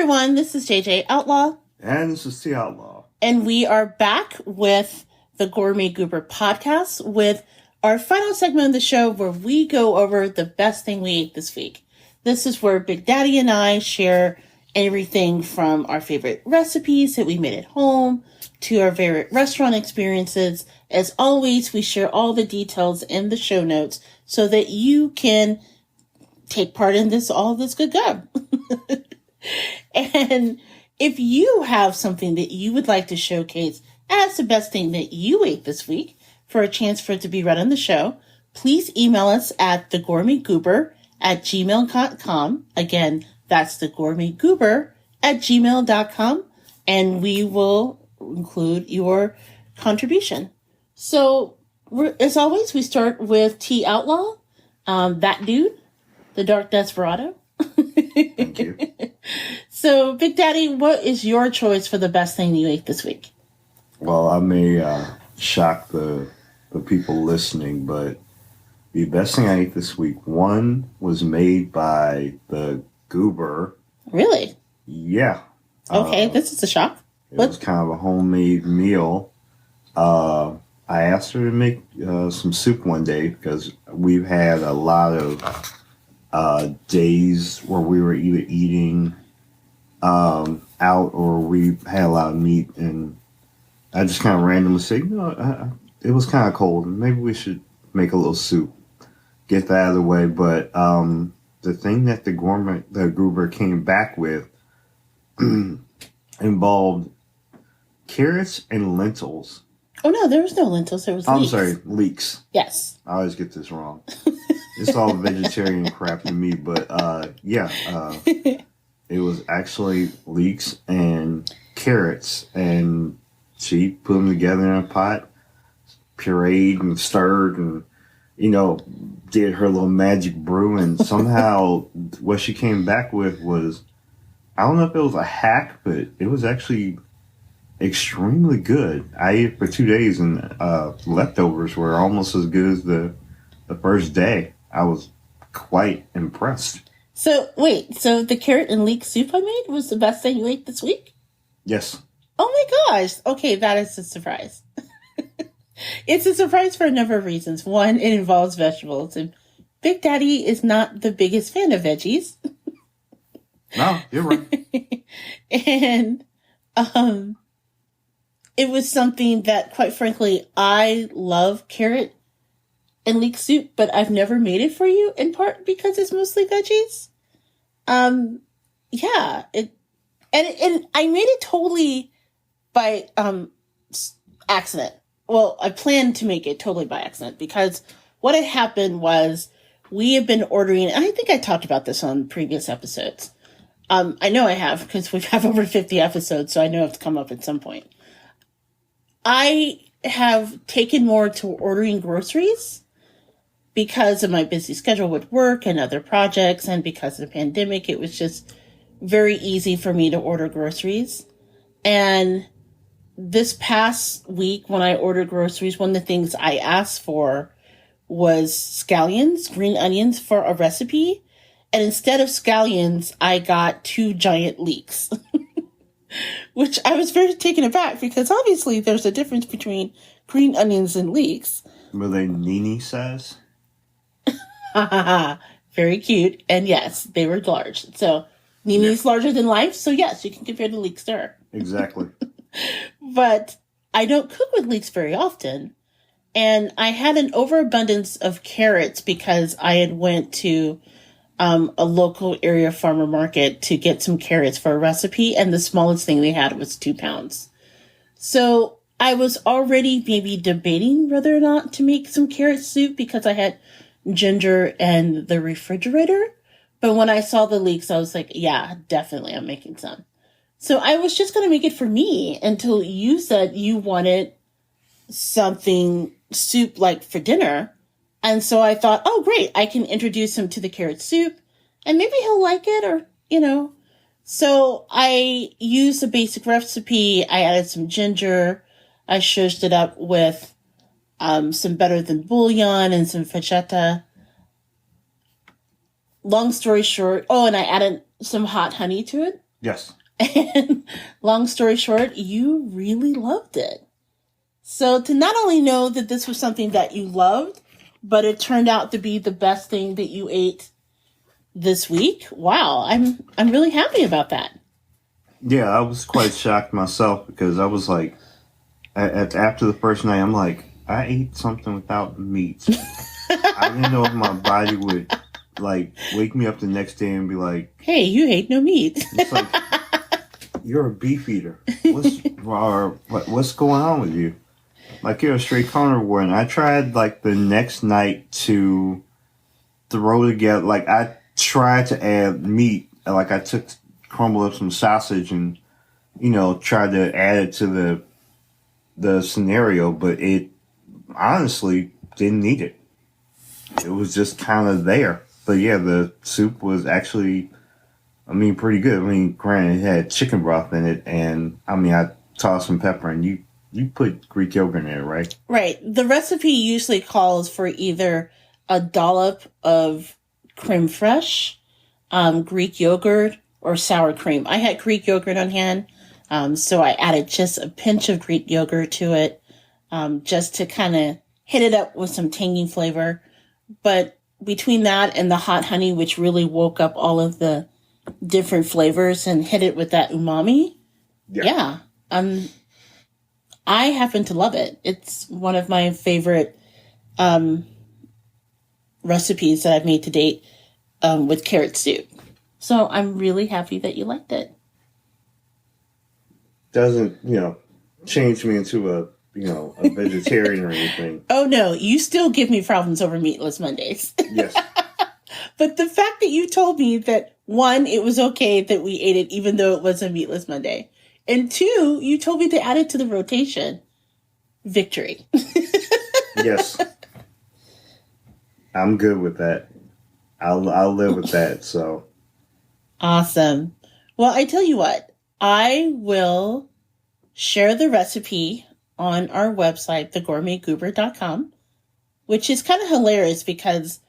everyone, this is JJ Outlaw. And this is the Outlaw. And we are back with the Gourmet Goober podcast with our final segment of the show where we go over the best thing we ate this week. This is where Big Daddy and I share everything from our favorite recipes that we made at home to our favorite restaurant experiences. As always, we share all the details in the show notes so that you can take part in all this good gab. And if you have something that you would like to showcase as the best thing that you ate this week for a chance for it to be read on the show, please email us at thegourmetgoober@gmail.com. Again, that's thegourmetgoober@gmail.com, and we will include your contribution. So, as always, we start with T Outlaw, that dude, the Dark Desperado. Thank you. So, Big Daddy, what is your choice for the best thing you ate this week? Well, I may shock the people listening, but the best thing I ate this week, one was made by the Goober. Really? Yeah. Okay, this is a shock. It was kind of a homemade meal. I asked her to make some soup one day because we've had a lot of days where we were either eating out or we had a lot of meat, and I just kind of randomly said, it was kind of cold, and maybe we should make a little soup, get that out of the way. But the thing that the Goober came back with involved carrots and lentils. Oh no, there was no lentils. There was leeks. I'm sorry, leeks. Yes. I always get this wrong. It's all vegetarian crap to me, but it was actually leeks and carrots, and she put them together in a pot, pureed and stirred, and did her little magic brew, and somehow what she came back with was, I don't know if it was a hack, but it was actually extremely good. I ate it for 2 days, and leftovers were almost as good as the first day. I was quite impressed. So, wait, so the carrot and leek soup I made was the best thing you ate this week? Yes. Oh my gosh. Okay, that is a surprise. It's a surprise for a number of reasons. One, it involves vegetables, and Big Daddy is not the biggest fan of veggies. No, you're right. And it was something that, quite frankly, I love carrot and leek soup, but I've never made it for you, in part because it's mostly veggies. And I made it totally by accident. Well, I planned to make it totally by accident because what had happened was we have been ordering, and I think I talked about this on previous episodes. I know I have because we have over 50 episodes, so I know it's come up at some point. I have taken more to ordering groceries because of my busy schedule with work and other projects, and because of the pandemic, it was just very easy for me to order groceries. And this past week, when I ordered groceries, one of the things I asked for was scallions, green onions, for a recipe. And instead of scallions, I got 2 giant leeks, which I was very taken aback because obviously there's a difference between green onions and leeks. Were they Nini size? Very cute. And yes, they were large. So Nini's larger than life. So yes, you can compare the leeks to her. Exactly. But I don't cook with leeks very often. And I had an overabundance of carrots because I had went to a local area farmer market to get some carrots for a recipe. And the smallest thing they had was 2 pounds. So I was already maybe debating whether or not to make some carrot soup because I had ginger in the refrigerator. But when I saw the leeks, I was like, yeah, definitely I'm making some. So I was just going to make it for me until you said you wanted something soup like for dinner. And so I thought, oh, great, I can introduce him to the carrot soup and maybe he'll like it or, So I used a basic recipe. I added some ginger. I shushed it up with some better than bouillon and some fajita. Long story short, and I added some hot honey to it. Yes. And long story short, you really loved it. So to not only know that this was something that you loved, but it turned out to be the best thing that you ate this week. Wow, I'm really happy about that. Yeah, I was quite shocked myself because I was like, after the first night, I'm like, I ate something without meat. I didn't know if my body would like wake me up the next day and be like, "Hey, you ate no meat." It's like, you're a beef eater. What's going on with you? Like, you're a straight carnivore. And I tried like the next night to throw together. Like, I tried to add meat. Like, I crumbled up some sausage and tried to add it to the scenario, but it honestly didn't need it. It was just kind of there. But yeah, the soup was actually, pretty good. Granted, it had chicken broth in it, and I tossed some pepper, and you put Greek yogurt in there, right? Right. The recipe usually calls for either a dollop of creme fraiche, Greek yogurt, or sour cream. I had Greek yogurt on hand, so I added just a pinch of Greek yogurt to it, just to kind of hit it up with some tangy flavor. But between that and the hot honey, which really woke up all of the different flavors and hit it with that umami, yeah, I happen to love it. It's one of my favorite recipes that I've made to date with carrot soup. So I'm really happy that you liked it. Doesn't, change me into a vegetarian or anything. Oh, no, you still give me problems over meatless Mondays. Yes. But the fact that you told me that, one, it was okay that we ate it even though it was a meatless Monday. And two, you told me to add it to the rotation. Victory. Yes. I'm good with that. I'll live with that, so. Awesome. Well, I tell you what, I will share the recipe on our website, thegourmetgoober.com, which is kind of hilarious because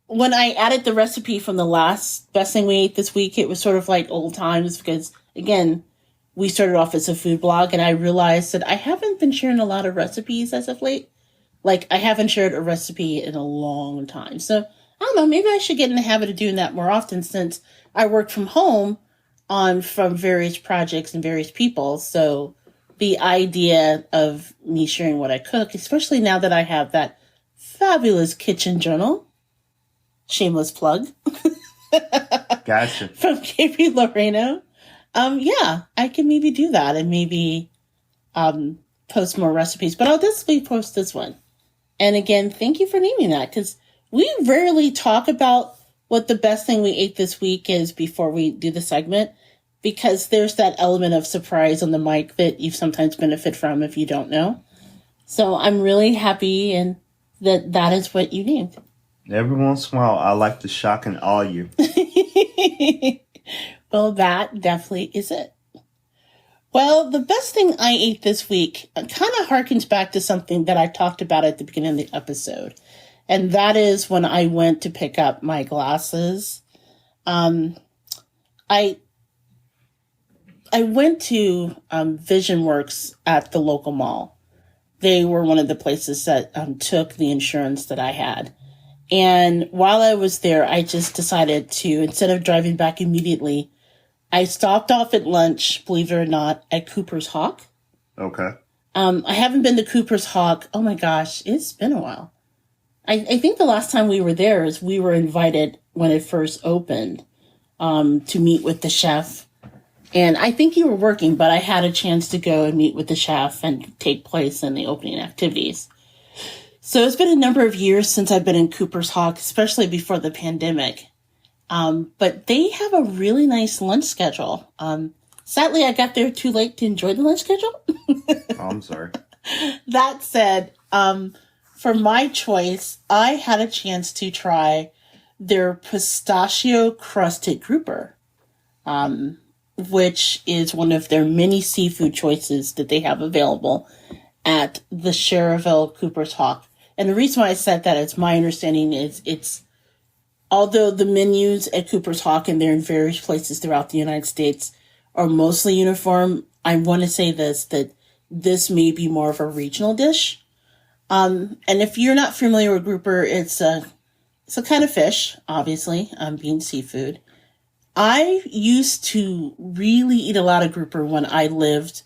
when I added the recipe from the last best thing we ate this week, it was sort of like old times because, again, we started off as a food blog and I realized that I haven't been sharing a lot of recipes as of late. Like, I haven't shared a recipe in a long time. So, I don't know, maybe I should get in the habit of doing that more often since I work from home from various projects and various people. So the idea of me sharing what I cook, especially now that I have that fabulous kitchen journal, shameless plug, Gotcha. from KB Loreno. Yeah, I can maybe do that and maybe post more recipes, but I'll definitely post this one. And again, thank you for naming that because we rarely talk about what the best thing we ate this week is before we do the segment, because there's that element of surprise on the mic that you sometimes benefit from if you don't know. So I'm really happy and that is what you named. Every once in a while, I like to shock and awe you. Well, that definitely is it. Well, the best thing I ate this week kind of harkens back to something that I talked about at the beginning of the episode. And that is when I went to pick up my glasses. I went to Vision Works at the local mall. They were one of the places that took the insurance that I had. And while I was there, I just decided to, instead of driving back immediately, I stopped off at lunch, believe it or not, at Cooper's Hawk. Okay. I haven't been to Cooper's Hawk. Oh my gosh, it's been a while. I think the last time we were there is we were invited when it first opened to meet with the chef. And I think you were working, but I had a chance to go and meet with the chef and take place in the opening activities. So it's been a number of years since I've been in Cooper's Hawk, especially before the pandemic. But they have a really nice lunch schedule. Sadly, I got there too late to enjoy the lunch schedule. Oh, I'm sorry. That said, for my choice, I had a chance to try their pistachio crusted grouper, which is one of their many seafood choices that they have available at the Cherville Cooper's Hawk. And the reason why I said that is my understanding is it's although the menus at Cooper's Hawk, and they're in various places throughout the United States, are mostly uniform, I want to say that this may be more of a regional dish. And if you're not familiar with grouper, it's a kind of fish, obviously, being seafood. I used to really eat a lot of grouper when I lived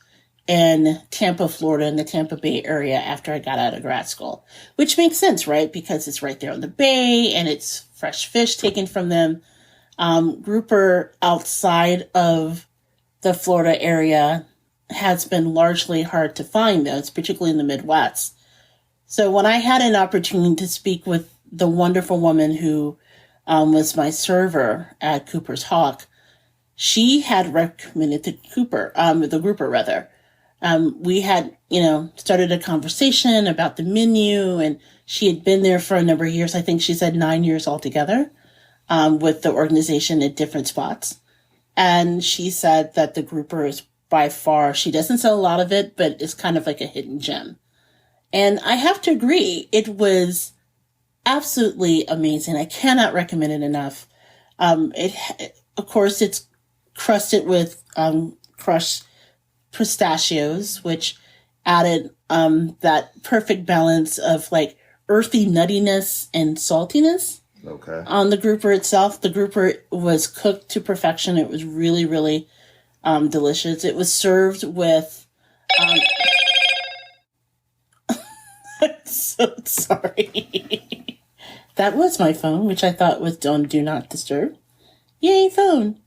in Tampa, Florida, in the Tampa Bay area after I got out of grad school, which makes sense, right? Because it's right there on the bay and it's fresh fish taken from them. Grouper outside of the Florida area has been largely hard to find, though, particularly in the Midwest. So when I had an opportunity to speak with the wonderful woman who was my server at Cooper's Hawk, she had recommended the grouper rather. We had, started a conversation about the menu, and she had been there for a number of years. I think she said 9 years altogether, with the organization at different spots. And she said that the grouper is by far, she doesn't sell a lot of it, but it's kind of like a hidden gem. And I have to agree, it was absolutely amazing. I cannot recommend it enough. Of course, it's crusted with crushed pistachios, which added that perfect balance of like earthy nuttiness and saltiness. Okay. On the grouper itself, the grouper was cooked to perfection. It was really, really delicious. It was served with. I'm so sorry. That was my phone, which I thought was on Do Not Disturb. Yay, phone!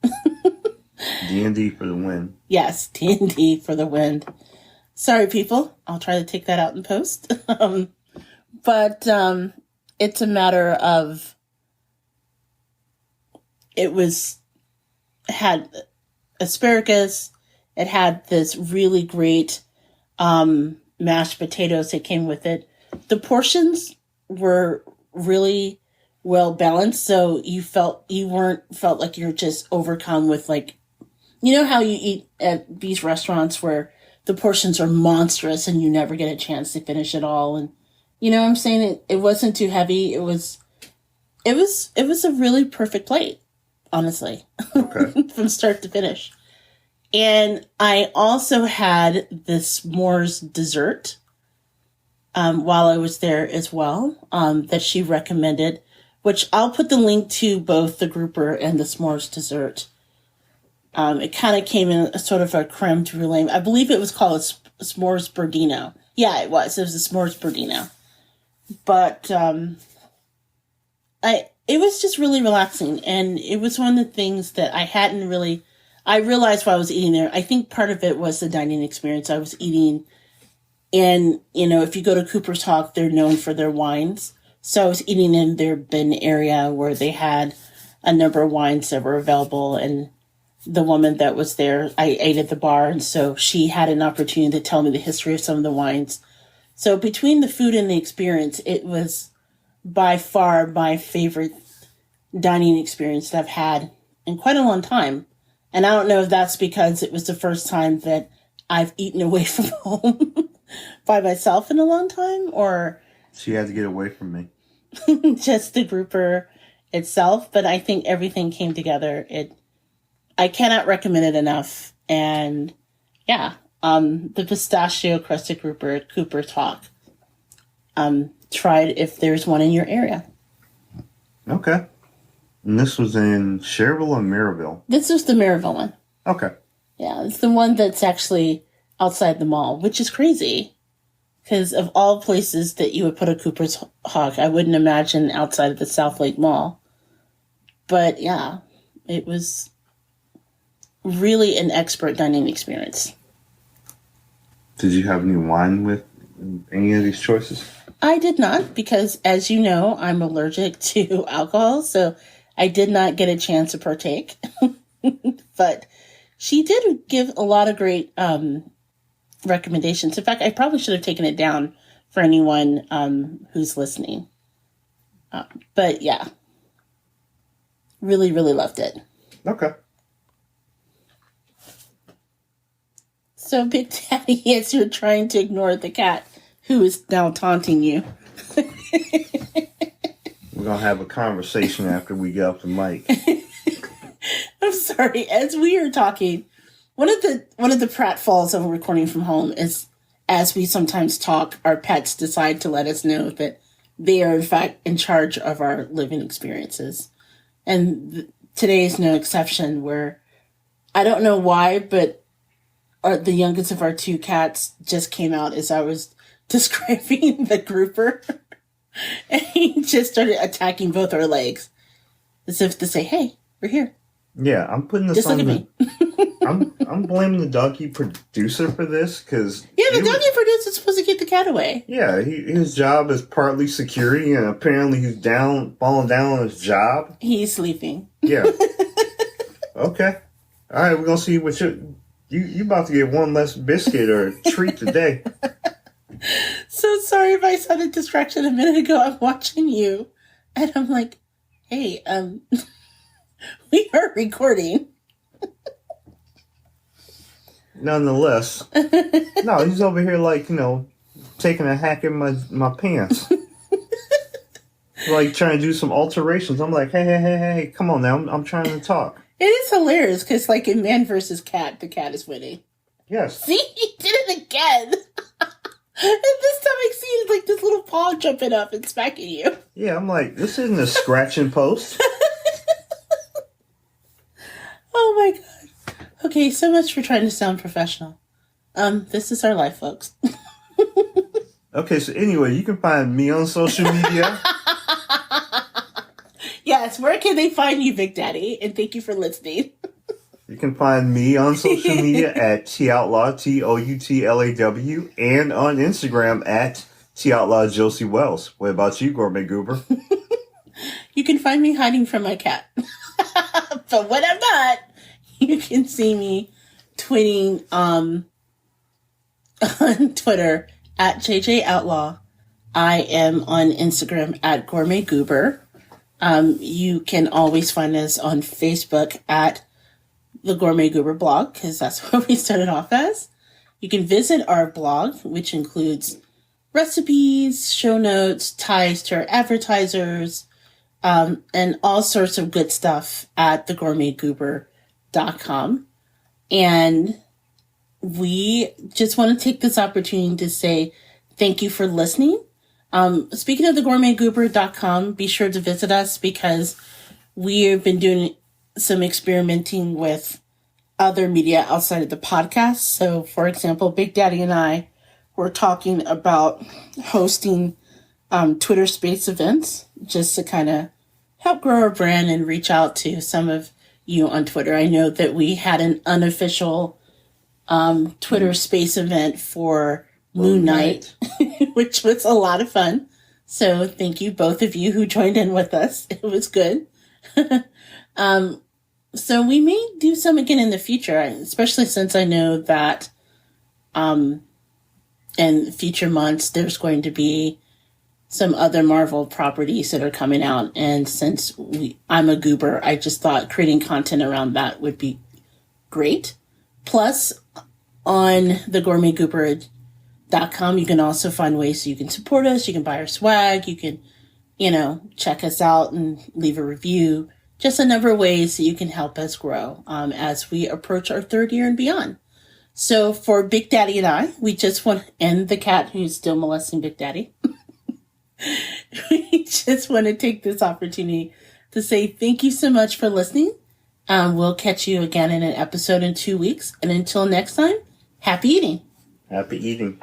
D&D for the win. Yes, D&D for the win. Sorry, people. I'll try to take that out in post. But it's a matter of had asparagus. It had this really great mashed potatoes that came with it. The portions were really well balanced, so you felt like you're just overcome with, like, you know how you eat at these restaurants where the portions are monstrous and you never get a chance to finish it all. And you know what I'm saying? It wasn't too heavy. It was a really perfect plate, honestly. Okay. From start to finish. And I also had the s'mores dessert while I was there as well, that she recommended, which I'll put the link to both the grouper and the s'mores dessert. It kind of came in a sort of a creme brulee. I believe it was called a s'mores Burdino. Yeah, it was. It was a s'mores Burdino. But it was just really relaxing, and it was one of the things that I realized while I was eating there. I think part of it was the dining experience. I was eating, and if you go to Cooper's Hawk, they're known for their wines. So I was eating in their bin area where they had a number of wines that were available, and the woman that was there, I ate at the bar, and so she had an opportunity to tell me the history of some of the wines. So between the food and the experience, it was by far my favorite dining experience that I've had in quite a long time. And I don't know if that's because it was the first time that I've eaten away from home by myself in a long time, or She had to get away from me. just the grouper itself. But I think everything came together. I cannot recommend it enough. And yeah, the pistachio crusted grouper at Cooper's Hawk. Try it if there's one in your area. Okay. And this was in Cherville or Maryville? This is the Maryville one. Okay. Yeah, it's the one that's actually outside the mall, which is crazy. Because of all places that you would put a Cooper's Hawk, I wouldn't imagine outside of the South Lake Mall. But yeah, it was really an expert dining experience. Did you have any wine with any of these choices? I did not, because as you know, I'm allergic to alcohol, so I did not get a chance to partake. But she did give a lot of great recommendations. In fact, I probably should have taken it down for anyone who's listening. But yeah, really, really loved it. Okay. So, Big Daddy, as you're trying to ignore the cat who is now taunting you. We're gonna have a conversation after we get off the mic. I'm sorry. As we are talking, one of the pratfalls of recording from home is, as we sometimes talk, our pets decide to let us know that they are in fact in charge of our living experiences, and today is no exception. Where I don't know why, but the youngest of our two cats just came out as I was describing the grouper. And he just started attacking both our legs, as if to say, "Hey, we're here." Yeah, I'm putting this just on look at the. I'm blaming the doggy producer for this because the doggy producer is supposed to keep the cat away. Yeah, his job is partly security, and apparently he's falling down on his job. He's sleeping. Yeah. Okay. All right, we're gonna see what you about to get one less biscuit or treat today. So sorry if I saw a distraction a minute ago. I'm watching you, and I'm like, "Hey, we are recording." Nonetheless, no, he's over here like taking a hack in my pants, like trying to do some alterations. I'm like, hey, come on now, I'm trying to talk. It is hilarious because, like in Man vs. Cat, the cat is winning. Yes. See, he did it again. And this time I see it like this little paw jumping up and smacking you. Yeah, I'm like, this isn't a scratch and post. Oh my god. Okay, so much for trying to sound professional. This is our life, folks. Okay, so anyway, you can find me on social media. Yes, where can they find you, Big Daddy? And thank you for listening. You can find me on social media at TOutlaw, TOUTLAW, and on Instagram at TOutlawJosie Wells. What about you, Gourmet Goober? You can find me hiding from my cat. But when I'm not, you can see me tweeting on Twitter at JJ Outlaw. I am on Instagram at Gourmet Goober. You can always find us on Facebook at the Gourmet Goober blog, because that's what we started off as. You can visit our blog, which includes recipes, show notes, ties to our advertisers, and all sorts of good stuff at thegourmetgoober.com. And we just want to take this opportunity to say thank you for listening. Speaking of thegourmetgoober.com, be sure to visit us because we have been doing some experimenting with other media outside of the podcast. So, for example, Big Daddy and I were talking about hosting Twitter Space events just to kind of help grow our brand and reach out to some of you on Twitter. I know that we had an unofficial Twitter Space event for Moon Night, which was a lot of fun. So thank you, both of you who joined in with us. It was good. So we may do some again in the future, especially since I know that in future months there's going to be some other Marvel properties that are coming out. And since I'm a goober, I just thought creating content around that would be great. Plus, on thegourmetgoober.com, you can also find ways so you can support us. You can buy our swag. You can, check us out and leave a review. Just a number of ways that you can help us grow as we approach our third year and beyond. So for Big Daddy and I, we just want to end the cat who's still molesting Big Daddy. We just want to take this opportunity to say thank you so much for listening. We'll catch you again in an episode in 2 weeks. And until next time, happy eating. Happy eating.